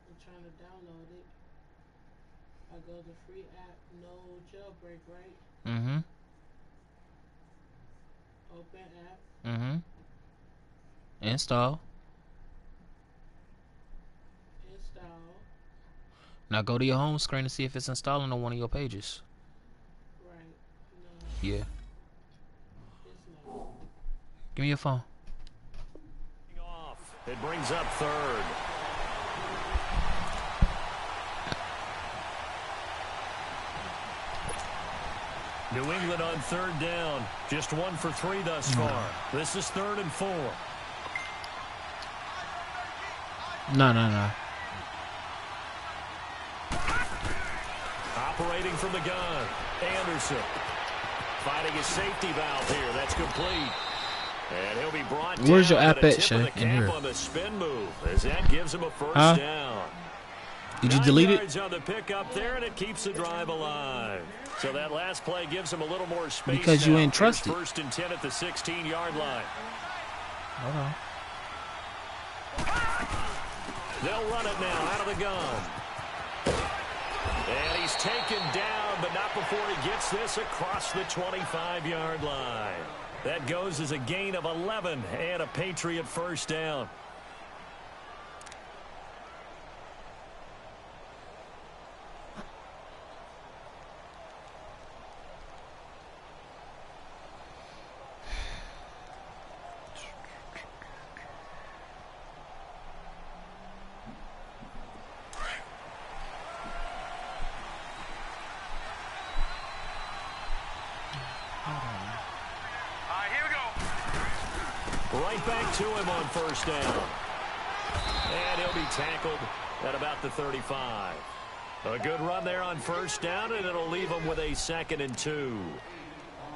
Speaker 5: I'm trying to download it. I go to free app, no jailbreak, right?
Speaker 1: Mm-hmm.
Speaker 5: Open app.
Speaker 1: Mm-hmm. Install.
Speaker 5: Install.
Speaker 1: Now go to your home screen to see if it's installing on one of your pages.
Speaker 5: Right. No,
Speaker 1: Yeah.
Speaker 5: it's not.
Speaker 1: Give me your phone.
Speaker 2: It brings up 3rd. New England on 3rd down. Just 1 for 3 thus far. This is 3rd and 4.
Speaker 1: No.
Speaker 2: Operating from the gun. Anderson. Fighting his safety valve here. That's complete. And he'll be brought down.
Speaker 1: Where's your app
Speaker 2: at
Speaker 1: at, Shay? In here.
Speaker 2: On the spin move as that gives him a 1st down.
Speaker 1: Did you delete it?
Speaker 2: 9 yards on the pick up there, and it keeps the drive alive. So that last play gives him a little more space.
Speaker 1: Because you
Speaker 2: now.
Speaker 1: ain't trusted.
Speaker 2: 1st and 10 at the 16-yard line.
Speaker 1: Hold on.
Speaker 2: They'll run it now out of the gun. And he's taken down, but not before he gets this across the 25-yard line. That goes as a gain of 11 and a Patriot 1st down.
Speaker 4: Here we go.
Speaker 2: Right back to him on first down. And he'll be tackled at about the 35. A good run there on first down, and it'll leave them with a 2nd and 2.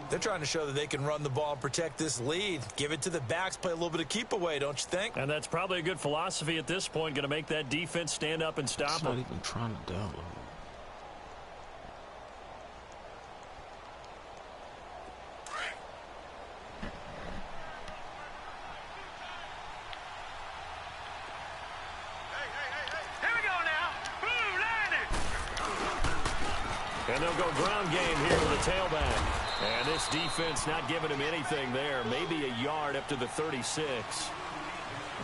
Speaker 3: They're trying to show that they can run the ball and protect this lead. Give it to the backs, play a little bit of keep away, don't you think?
Speaker 2: And that's probably a good philosophy at this point, going to make that defense stand up and stop them.
Speaker 1: Not even trying to download.
Speaker 2: And they'll go ground game here with the tailback. And this defense not giving him anything there. Maybe a yard up to the 36.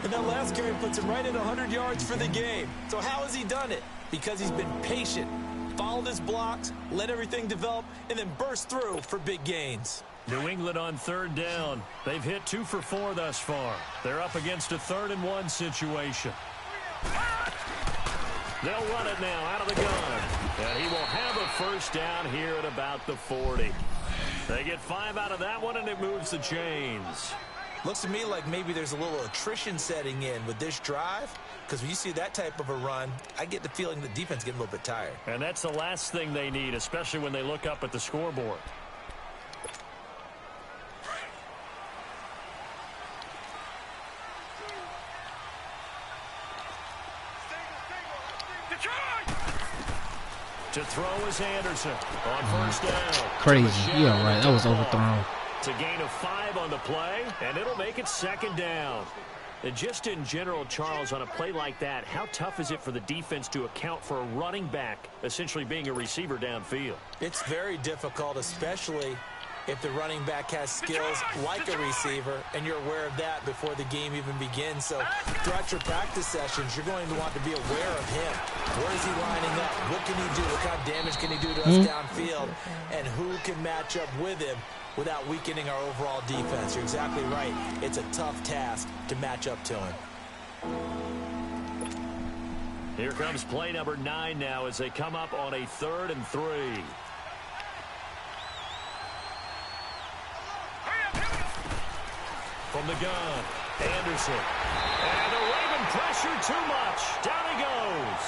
Speaker 3: And that last carry puts him right at 100 yards for the game. So how has he done it? Because he's been patient, followed his blocks, let everything develop, and then burst through for big gains.
Speaker 2: New England on 3rd down. They've hit 2 for 4 thus far. They're up against a 3rd and 1 situation. They'll run it now out of the gun. And he will have a first down here at about the 40. They get 5 out of that one, and it moves the chains.
Speaker 3: Looks to me like maybe there's a little attrition setting in with this drive, because when you see that type of a run, I get the feeling the defense getting a little bit tired.
Speaker 2: And that's the last thing they need, especially when they look up at the scoreboard. To throw is Anderson on first down.
Speaker 1: Crazy. Yeah, right. That was overthrown.
Speaker 2: To gain of 5 on the play, and it'll make it 2nd down. And just in general, Charles, on a play like that, how tough is it for the defense to account for a running back essentially being a receiver downfield?
Speaker 3: It's very difficult, especially if the running back has skills like a receiver, and you're aware of that before the game even begins. So throughout your practice sessions, you're going to want to be aware of him. Where is he lining up? What can he do? What kind of damage can he do to us downfield? And who can match up with him without weakening our overall defense? You're exactly right. It's a tough task to match up to him.
Speaker 2: Here comes play number 9 now as they come up on a 3rd and 3. From the gun, Anderson. And the Raven pressure too much. Down he goes.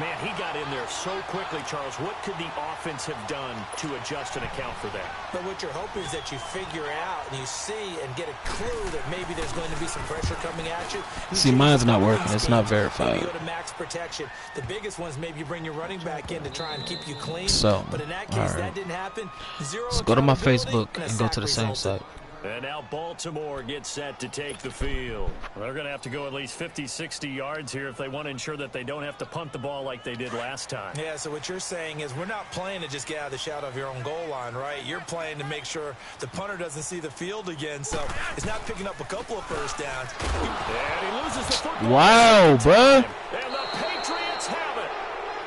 Speaker 2: Man, he got in there so quickly, Charles. What could the offense have done to adjust and account for that?
Speaker 3: But what you're hoping is that you figure out and you see and get a clue that maybe there's going to be some pressure coming at you.
Speaker 1: See, mine's not working. It's not verified.
Speaker 3: You go to max protection. The biggest one is maybe you bring your running back in to try and keep you clean.
Speaker 1: So,
Speaker 3: but in that case, that didn't happen.
Speaker 1: Let's go to my Facebook and go to the same site.
Speaker 2: And now Baltimore gets set to take the field. They're going to have to go at least 50, 60 yards here if they want to ensure that they don't have to punt the ball like they did last time.
Speaker 3: Yeah, so what you're saying is we're not playing to just get out of the shadow of your own goal line, right? You're playing to make sure the punter doesn't see the field again, so it's not picking up a couple of first downs.
Speaker 2: And he loses the football.
Speaker 1: Wow, bro.
Speaker 2: And the Patriots have it.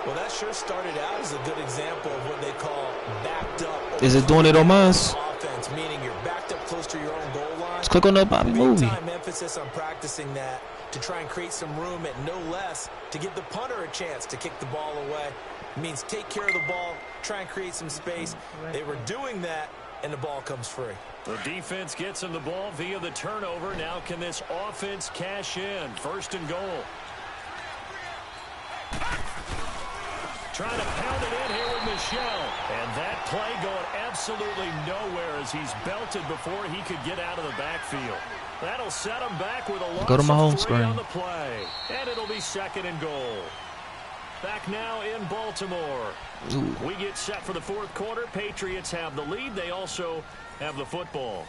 Speaker 3: Well, that sure started out as a good example of what they call backed up.
Speaker 1: Is it doing it on mine?
Speaker 3: Offense, meaning you're backed up close to your own goal line.
Speaker 1: Let's click on that Bobby movie.
Speaker 3: Big time emphasis on practicing that to try and create some room at no less to give the punter a chance to kick the ball away. It means take care of the ball, try and create some space. They were doing that, and the ball comes free.
Speaker 2: The defense gets him the ball via the turnover. Now can this offense cash in? 1st and goal. Trying to pound it in here with Michelle. And that play going absolutely nowhere as he's belted before he could get out of the backfield. That'll set him back with a loss
Speaker 1: Go to my home
Speaker 2: of 3
Speaker 1: screen.
Speaker 2: on the play. And it'll be 2nd and goal. Back now in Baltimore.
Speaker 1: Ooh.
Speaker 2: We get set for the 4th quarter. Patriots have the lead. They also have the football.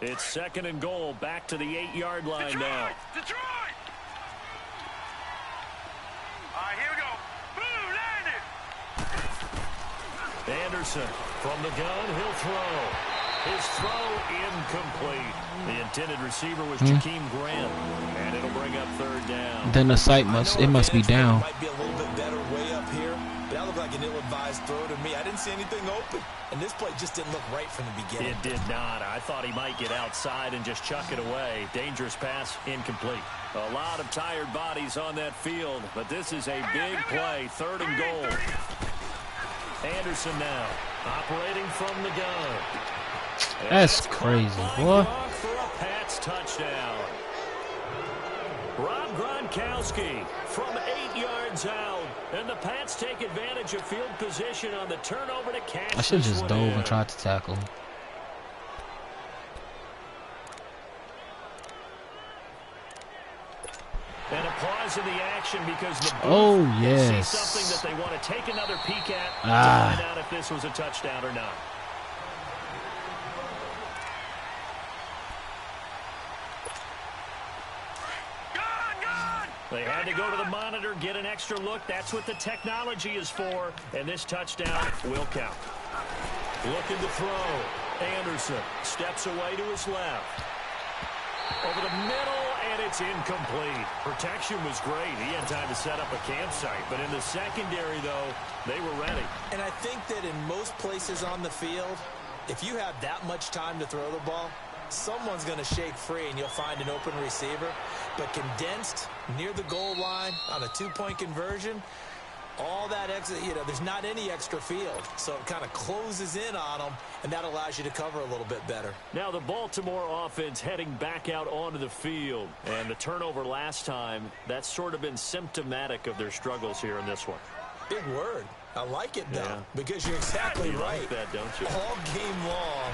Speaker 2: It's 2nd and goal, back to the 8-yard line
Speaker 4: Detroit!
Speaker 2: now.
Speaker 4: Detroit! All right, here we go. Boom, landed.
Speaker 2: Anderson from the gun, he'll throw. His throw incomplete. The intended receiver was Jakeem Grant, and it'll bring up 3rd down.
Speaker 1: Then the site must be down.
Speaker 3: Might be a little bit better way up here, But that looked like an ill-advised throw to me. I didn't see anything open. And this play just didn't look right from the beginning.
Speaker 2: It did not. I thought he might get outside and just chuck it away. Dangerous pass, incomplete. A lot of tired bodies on that field, but this is a big play. 3rd and goal. Anderson now operating from the gun.
Speaker 1: That's crazy, boy.
Speaker 2: For a Pats touchdown. Rob Gronkowski from 8 yards out. And the Pats take advantage of field position on the turnover to cash.
Speaker 1: I should have just dove and tried to tackle.
Speaker 2: And a pause in the action because the
Speaker 1: yes.
Speaker 2: see something that they want to take another peek at to find out if this was a touchdown or not. They had to go to the monitor, get an extra look. That's what the technology is for. And this touchdown will count. Looking to throw. Anderson steps away to his left. Over the middle, and it's incomplete. Protection was great. He had time to set up a campsite. But in the secondary, though, they were ready.
Speaker 3: And I think that in most places on the field, if you have that much time to throw the ball, someone's going to shake free and you'll find an open receiver. But condensed near the goal line on a 2-point conversion, all that extra, there's not any extra field. So it kind of closes in on them, and that allows you to cover a little bit better.
Speaker 2: Now the Baltimore offense heading back out onto the field. And the turnover last time, that's sort of been symptomatic of their struggles here in this one.
Speaker 3: Big word. I like it, though, because you're exactly right.
Speaker 2: Like that, don't you?
Speaker 3: All game long,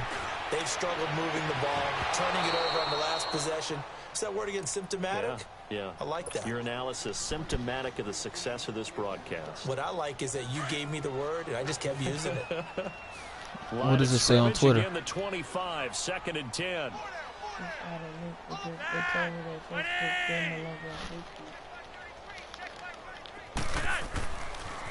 Speaker 3: they've struggled moving the ball, turning it over on the last possession. Is that word again, symptomatic?
Speaker 2: Yeah.
Speaker 3: I like that.
Speaker 2: Your analysis, symptomatic of the success of this broadcast.
Speaker 3: What I like is that you gave me the word, and I just kept using it.
Speaker 1: What does it say on Twitter?
Speaker 2: Again, the 25, 2nd and 10.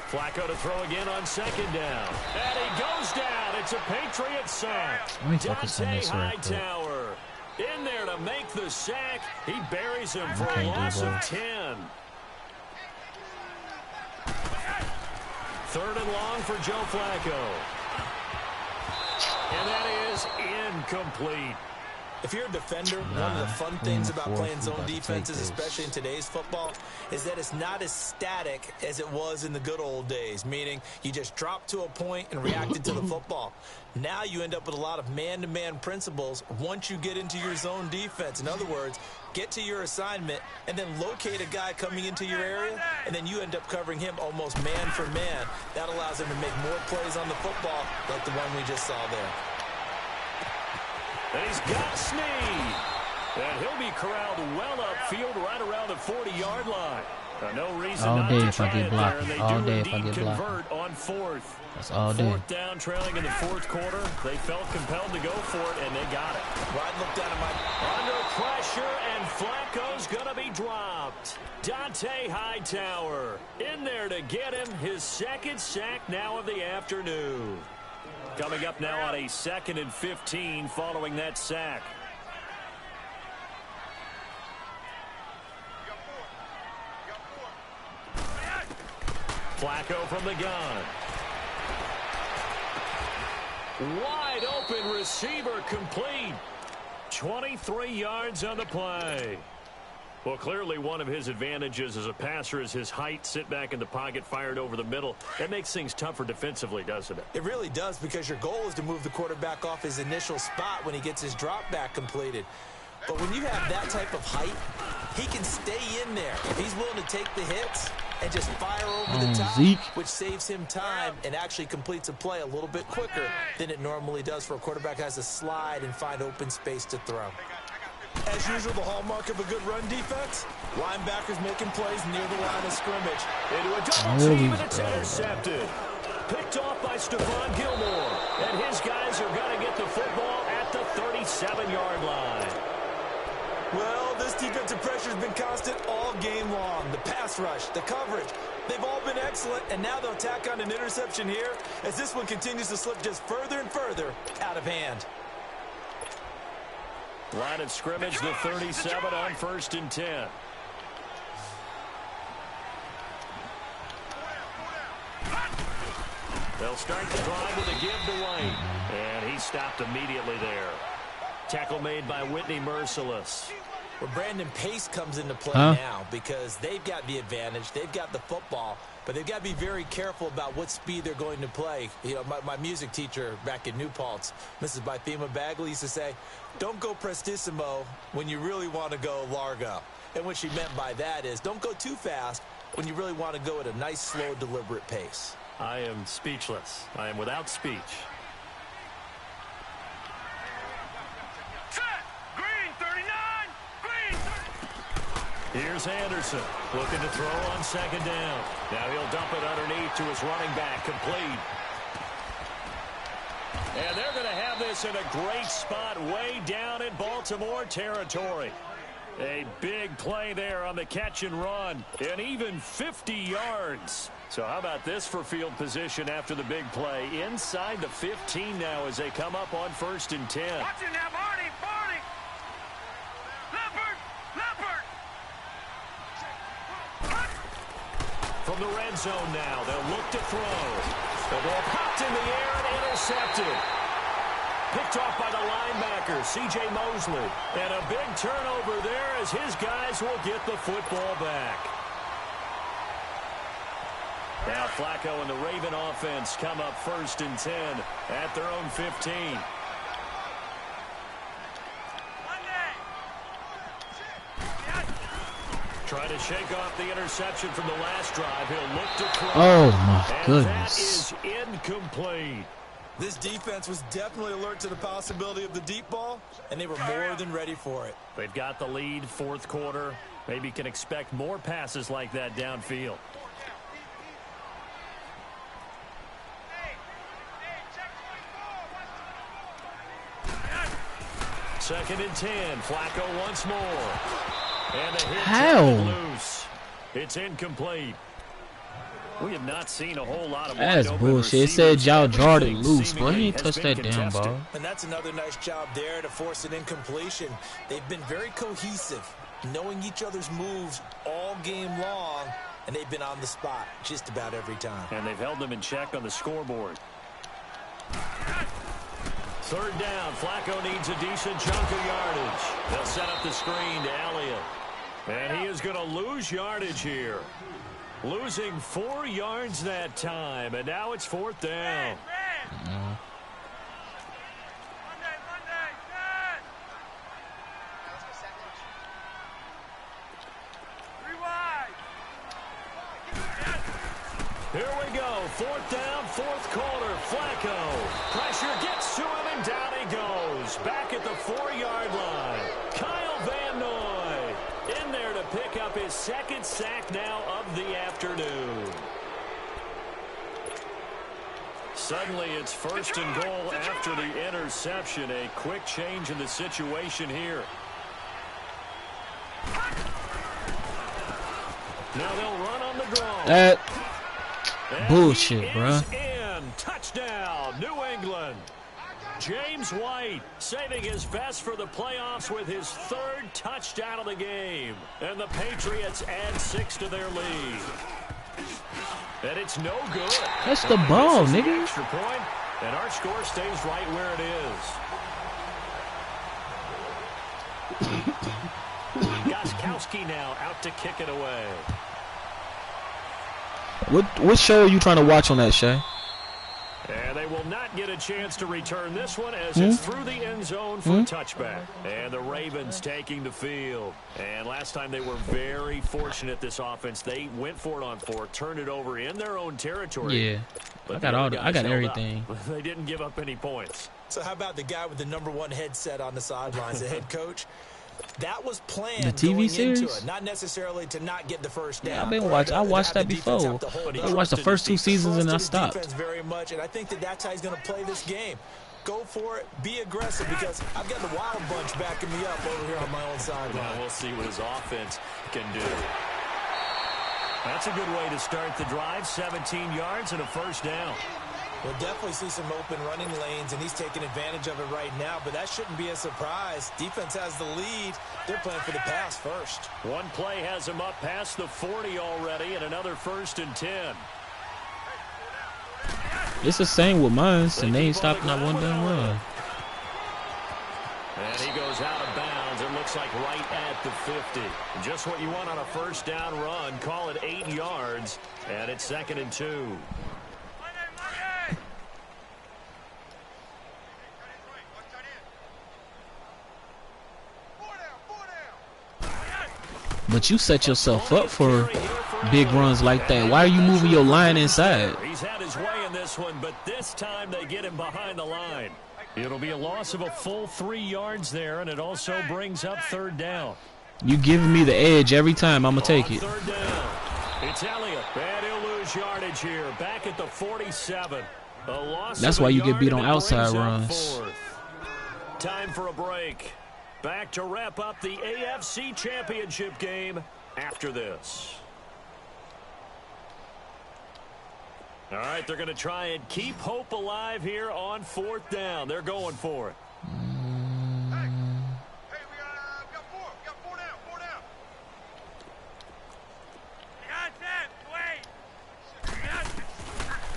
Speaker 2: Flacco to throw again on 2nd down. And he goes down. It's a Patriot sack.
Speaker 1: Let me focus on this right quick.
Speaker 2: Hightower in there to make the sack. He buries him for a loss of 10. 3rd and long for Joe Flacco. And that is incomplete.
Speaker 3: If you're a defender, one of the fun things about playing zone defenses, especially in today's football, is that it's not as static as it was in the good old days, meaning you just dropped to a point and reacted to the football. Now you end up with a lot of man-to-man principles once you get into your zone defense. In other words, get to your assignment and then locate a guy coming into your area, and then you end up covering him almost man for man. That allows him to make more plays on the football like the one we just saw there.
Speaker 2: And he's got Snead. And he'll be corralled well upfield right around the 40-yard line. No reason not to try it there. And they do indeed convert on 4th.
Speaker 1: That's all day.
Speaker 2: 4th down, trailing in the 4th quarter. They felt compelled to go for it, and they got it.
Speaker 3: Rod looked down at my...
Speaker 2: Under pressure, and Flacco's going to be dropped. Dante Hightower in there to get him his 2nd sack now of the afternoon. Coming up now on a 2nd and 15 following that sack. Flacco from the gun. Wide open receiver complete. 23 yards on the play. Well, clearly one of his advantages as a passer is his height. Sit back in the pocket, fired over the middle. That makes things tougher defensively, doesn't it?
Speaker 3: It really does, because your goal is to move the quarterback off his initial spot when he gets his drop back completed. But when you have that type of height, he can stay in there. If he's willing to take the hits and just fire over the top,
Speaker 1: Zeke,
Speaker 3: which saves him time and actually completes a play a little bit quicker than it normally does for a quarterback who has to slide and find open space to throw. As usual, the hallmark of a good run defense, linebackers making plays near the line of scrimmage.
Speaker 2: Into a double team, and it's intercepted. Picked off by Stephon Gilmore. And his guys are going to get the football at the 37-yard line.
Speaker 3: Well, this defensive pressure has been constant all game long. The pass rush, the coverage, they've all been excellent, and now they'll tack on an interception here as this one continues to slip just further and further out of hand.
Speaker 2: Line of scrimmage, the 37 on 1st and 10. They'll start the drive with a give to White. And he stopped immediately there. Tackle made by Whitney Merciless.
Speaker 3: Well, Brandon, pace comes into play now because they've got the advantage. They've got the football, but they've got to be very careful about what speed they're going to play. You know, my music teacher back in New Paltz, Mrs. Bythema Bagley, used to say, don't go prestissimo when you really want to go largo. And what she meant by that is don't go too fast when you really want to go at a nice, slow, deliberate pace.
Speaker 2: I am speechless. I am without speech.
Speaker 4: Green 39. Green 30.
Speaker 2: Here's Anderson looking to throw on second down. Now he'll dump it underneath to his running back, complete. And they're going to have this in a great spot way down in Baltimore territory. A big play there on the catch and run, and even 50 yards. So how about this for field position after the big play? Inside the 15 now as they come up on 1st and 10.
Speaker 4: Watch it now, Barney. Leopard.
Speaker 2: From the red zone now, they'll look to throw. The ball popped in the air and intercepted. Picked off by the linebacker, C.J. Mosley. And a big turnover there as his guys will get the football back. Now Flacco and the Raven offense come up 1st and 10 at their own 15. Trying to shake off the interception from the last drive. He'll look to throw.
Speaker 1: Oh, my goodness.
Speaker 2: That is incomplete.
Speaker 3: This defense was definitely alert to the possibility of the deep ball, and they were more than ready for it.
Speaker 2: They've got the lead, 4th quarter. Maybe can expect more passes like that downfield. Second and 10. Flacco once more. And a hit loose. It's incomplete. We have not seen a whole lot of
Speaker 1: that's bullshit. It said y'all Jordan loose, but he ain't touched that damn ball.
Speaker 3: And that's another nice job there to force an incompletion. They've been very cohesive, knowing each other's moves all game long, and they've been on the spot just about every time.
Speaker 2: And they've held them in check on the scoreboard. 3rd down. Flacco needs a decent chunk of yardage. They'll set up the screen to Elliott. And he is going to lose yardage here. Losing 4 yards that time, and now it's 4th down. Here we go. 4th down, 4th quarter. Flacco. Pressure gets to him, and down he goes. Back at the 4-yard line. Kyle Van Noy in there to pick up his 2nd sack now of the afternoon. Suddenly it's 1st and goal after the interception. A quick change in the situation here. Now they'll run on the draw.
Speaker 1: That bullshit, bro.
Speaker 2: Touchdown, New England. James White saving his best for the playoffs with his 3rd touchdown of the game. And the Patriots add 6 to their lead. And it's no good.
Speaker 1: That's the ball, nigga.
Speaker 2: Extra point, and our score stays right where it is. Gostkowski now out to kick it away.
Speaker 1: What show are you trying to watch on that, Shay?
Speaker 2: And they will not get a chance to return this one as it's through the end zone for a touchback. And the Ravens taking the field. And last time they were very fortunate, this offense. They went for it on 4, turned it over in their own territory.
Speaker 1: Yeah, but I got everything.
Speaker 2: They didn't give up any points.
Speaker 3: So how about the guy with the #1 headset on the sidelines, the head coach? That was planned.
Speaker 1: The TV
Speaker 3: going
Speaker 1: series?
Speaker 3: into it, not necessarily to not get the first down.
Speaker 1: Yeah, I've been watching. I watched that before. I watched the first 2 seasons and I stopped.
Speaker 3: Defense very much, and I think that's how he's going to play this game. Go for it, be aggressive, because I've got the Wild Bunch backing me up over here on my own sideline.
Speaker 2: Well, we'll see what his offense can do. That's a good way to start the drive. 17 yards and a 1st down.
Speaker 3: We'll definitely see some open running lanes, and he's taking advantage of it right now, but that shouldn't be a surprise. Defense has the lead. They're playing for the pass first.
Speaker 2: One play has him up past the 40 already, and another 1st and 10.
Speaker 1: It's the same with mine, and they ain't stopping that one damn run.
Speaker 2: And he goes out of bounds. It looks like right at the 50. Just what you want on a first down run. Call it 8 yards. And it's 2nd and 2.
Speaker 1: But you set yourself up for big runs like that. Why are you moving your line inside?
Speaker 2: He's had his way in this one, but this time they get him behind the line. It'll be a loss of a full 3 yards there, and it also brings up 3rd down.
Speaker 1: You giving me the edge every time. I'm going to take it.
Speaker 2: 3rd down. It's Elliott. And he'll lose yardage here. Back at the 47. A loss.
Speaker 1: That's why you get beat on outside runs.
Speaker 2: Time for a break. Back to wrap up the AFC Championship game after this. All right, they're going to try and keep hope alive here on 4th down. They're going for it.
Speaker 4: Hey, we got 4. We got 4 down. 4 down.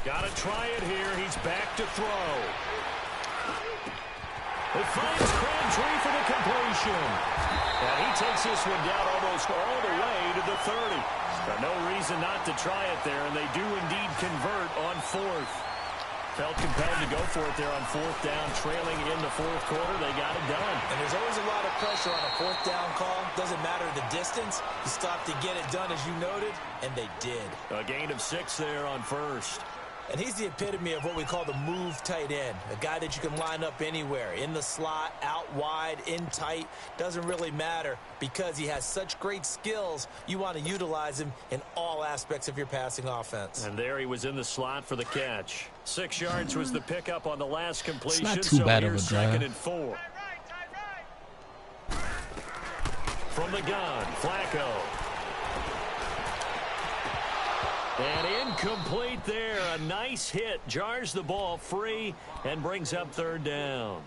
Speaker 2: Got to try it here. He's back to throw. It finds Crabtree for the completion. And he takes this one down almost all the way to the 30. But no reason not to try it there, and they do indeed convert on 4th. Felt compelled to go for it there on 4th down, trailing in the 4th quarter. They got it done.
Speaker 3: And there's always a lot of pressure on a 4th down call. Doesn't matter the distance. You stop to get it done, as you noted, and they did.
Speaker 2: A gain of 6 there on 1st.
Speaker 3: And he's the epitome of what we call the move tight end. A guy that you can line up anywhere. In the slot, out wide, in tight. Doesn't really matter because he has such great skills. You want to utilize him in all aspects of your passing offense.
Speaker 2: And there he was in the slot for the catch. 6 yards was the pickup on the last completion.
Speaker 1: It's not too bad of a drive.
Speaker 2: 2nd and 4. From the gun, Flacco. And incomplete there. A nice hit. Jars the ball free and brings up 3rd down.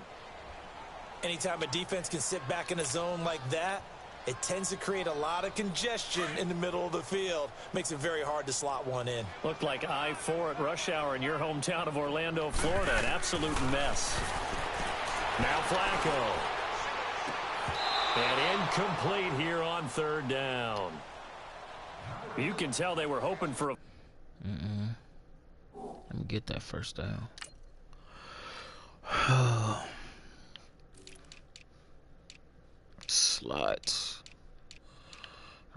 Speaker 3: Anytime a defense can sit back in a zone like that, it tends to create a lot of congestion in the middle of the field. Makes it very hard to slot one in.
Speaker 2: Looked like I-4 at rush hour in your hometown of Orlando, Florida. An absolute mess. Now Flacco. And incomplete here on 3rd down. You can tell they were hoping for a...
Speaker 1: Let me get that 1st down. Slot.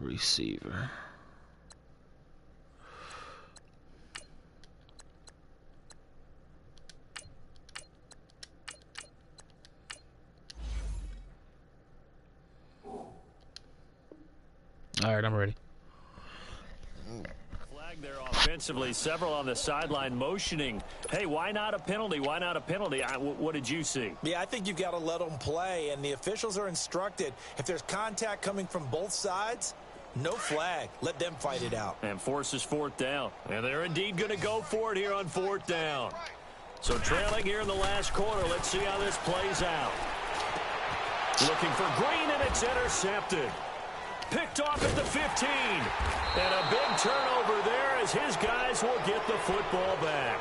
Speaker 1: Receiver. All right, I'm ready.
Speaker 2: Flag there offensively. Several on the sideline motioning. Hey, why not a penalty? Why not a penalty? What did you see?
Speaker 3: Yeah, I think you've got to let them play, and the officials are instructed. If there's contact coming from both sides, no flag. Let them fight it out.
Speaker 2: And forces 4th down. And they're indeed going to go for it here on 4th down. So trailing here in the last quarter. Let's see how this plays out. Looking for Green, and it's intercepted. Picked off at the 15. And a big turnover there as his guys will get the football back.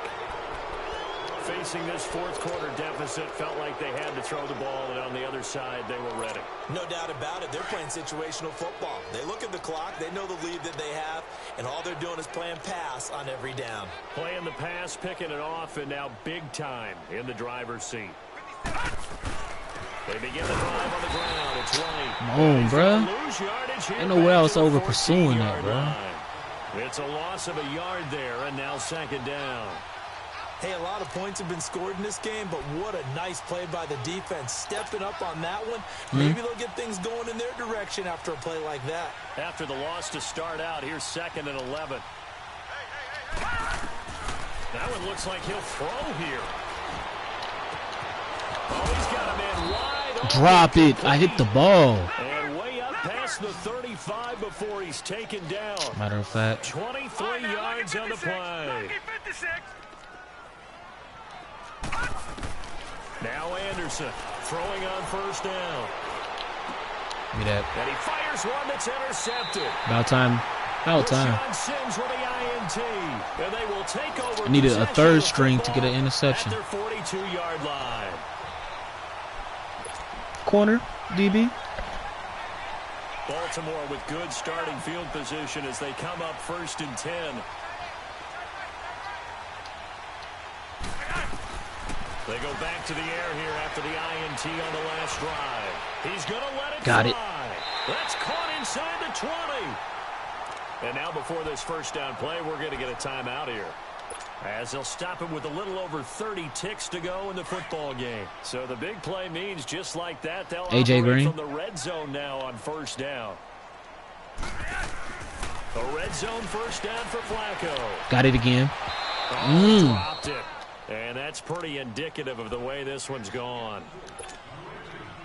Speaker 2: Facing this 4th quarter deficit, felt like they had to throw the ball, and on the other side, they were ready.
Speaker 3: No doubt about it. They're playing situational football. They look at the clock. They know the lead that they have, and all they're doing is playing pass on every down.
Speaker 2: Playing the pass, picking it off, and now big time in the driver's seat. They begin the drive on the ground. It's White.
Speaker 1: Come on, bro. Ain't no way else over pursuing that, bro.
Speaker 2: It's a loss of a yard there, and now 2nd down.
Speaker 3: Hey, a lot of points have been scored in this game, but what a nice play by the defense. Stepping up on that one. Maybe they'll get things going in their direction after a play like that.
Speaker 2: After the loss to start out, here's 2nd and 11. That one looks like he'll throw here. Oh, he's got a man wide open.
Speaker 1: Drop it. I hit the ball.
Speaker 2: And way up past the 35 before he's taken down.
Speaker 1: Matter of fact.
Speaker 2: 23 yards on the play. Now Anderson throwing on 1st down.
Speaker 1: Give me that.
Speaker 2: And he fires one that's intercepted.
Speaker 1: About time. About time. I needed a third string to get an interception. Corner, DB.
Speaker 2: Baltimore with good starting field position as they come up 1st and 10. They go back to the air here after the INT on the last drive. He's going to let it
Speaker 1: Got
Speaker 2: fly.
Speaker 1: it.
Speaker 2: That's caught inside the 20. And now before this first down play, we're going to get a timeout here, as they'll stop him with a little over 30 ticks to go in the football game. So the big play means just like that, they'll
Speaker 1: AJ Green
Speaker 2: from the red zone now on 1st down. A red zone 1st down for Flacco.
Speaker 1: got it again.
Speaker 2: Dropped it. And that's pretty indicative of the way this one's gone.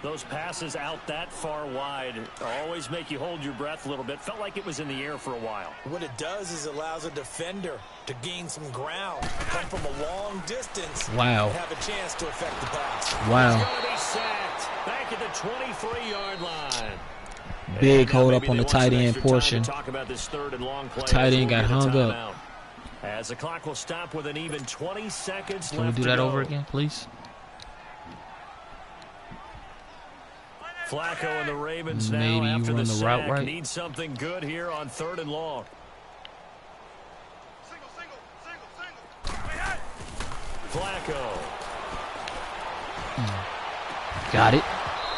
Speaker 2: Those passes out that far wide always make you hold your breath a little bit. Felt like it was in the air for a while.
Speaker 3: What it does is allows a defender to gain some ground, come from a long distance,
Speaker 1: Wow.
Speaker 3: and have a chance to affect the pass.
Speaker 1: Wow.
Speaker 2: He's going to be sacked back at the 23-yard line.
Speaker 1: Big hold up on the tight end portion.
Speaker 2: Talk about this 3rd and long play.
Speaker 1: The tight end got hung up.
Speaker 2: As the clock will stop with an even 20 seconds
Speaker 1: Can we
Speaker 2: left
Speaker 1: do
Speaker 2: to
Speaker 1: that
Speaker 2: go.
Speaker 1: over again, please?
Speaker 2: Flacco and the Ravens
Speaker 1: Maybe
Speaker 2: now
Speaker 1: you
Speaker 2: after
Speaker 1: run
Speaker 2: the
Speaker 1: the route
Speaker 2: sack
Speaker 1: right.
Speaker 2: need something good here on 3rd and long. Flacco.
Speaker 1: Got it.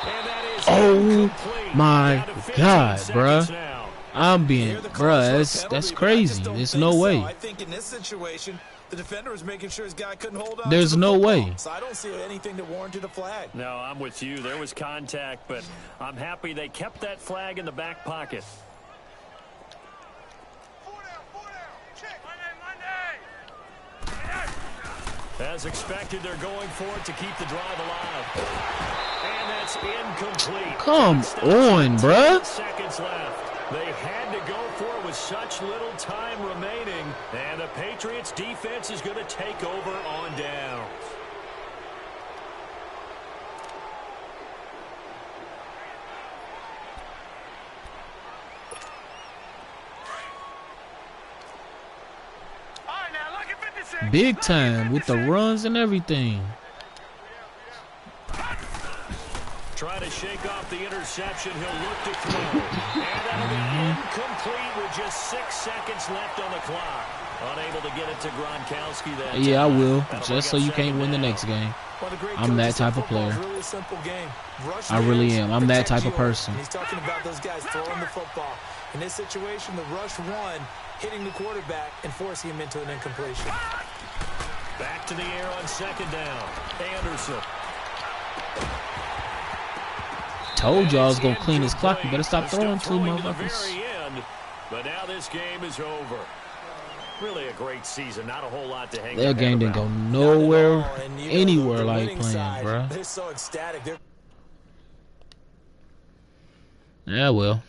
Speaker 2: And that is
Speaker 1: Oh
Speaker 2: incomplete.
Speaker 1: my
Speaker 2: Down to 15
Speaker 1: God,
Speaker 2: seconds
Speaker 1: bruh.
Speaker 2: now.
Speaker 1: I'm being, bruh, that's crazy. There's no way.
Speaker 3: I think in this situation, the defender was making sure his guy couldn't hold on.
Speaker 1: There's
Speaker 3: to the
Speaker 1: no
Speaker 3: football.
Speaker 1: way.
Speaker 3: So I don't see anything that warranted a flag.
Speaker 2: No, I'm with you. There was contact, but I'm happy they kept that flag in the back pocket. As expected, they're going for it to keep the drive alive. And that's incomplete.
Speaker 1: Come on, bruh.
Speaker 2: Seconds left. They had to go for it with such little time remaining. And the Patriots defense is going to take over on down.
Speaker 1: Big time with the runs and everything.
Speaker 2: Try to shake off the interception. He'll look to throw. And that'll be incomplete with just 6 seconds left on the clock. Unable to get it to Gronkowski that
Speaker 1: Yeah, I
Speaker 2: time.
Speaker 1: will.
Speaker 2: That'll
Speaker 1: Just
Speaker 2: bring
Speaker 1: so
Speaker 2: up
Speaker 1: you can't win the
Speaker 2: second
Speaker 1: next game.
Speaker 3: Well, the great
Speaker 1: I'm that
Speaker 3: coaches
Speaker 1: type
Speaker 3: in
Speaker 1: of
Speaker 3: football is
Speaker 1: player.
Speaker 3: really a simple game. Rush
Speaker 1: I really
Speaker 3: wins,
Speaker 1: am. I'm that
Speaker 3: protect
Speaker 1: type of
Speaker 3: yours.
Speaker 1: person.
Speaker 3: And he's talking about those guys throwing the football. In this situation, the rush one, hitting the quarterback and forcing him into an incompletion.
Speaker 2: Back to the air on 2nd down. Anderson.
Speaker 1: Told you I was gonna clean his clock. You better stop throwing two
Speaker 2: to the
Speaker 1: motherfuckers.
Speaker 2: very end, but now this game is over. Really a great season. Not a whole lot to hang
Speaker 1: That
Speaker 2: your
Speaker 1: game
Speaker 2: head
Speaker 1: didn't go
Speaker 2: about.
Speaker 1: nowhere,
Speaker 3: And you know,
Speaker 1: anywhere
Speaker 3: the
Speaker 1: like
Speaker 3: winning
Speaker 1: playing,
Speaker 3: side,
Speaker 1: bro.
Speaker 3: They're so ecstatic.
Speaker 1: Yeah, well.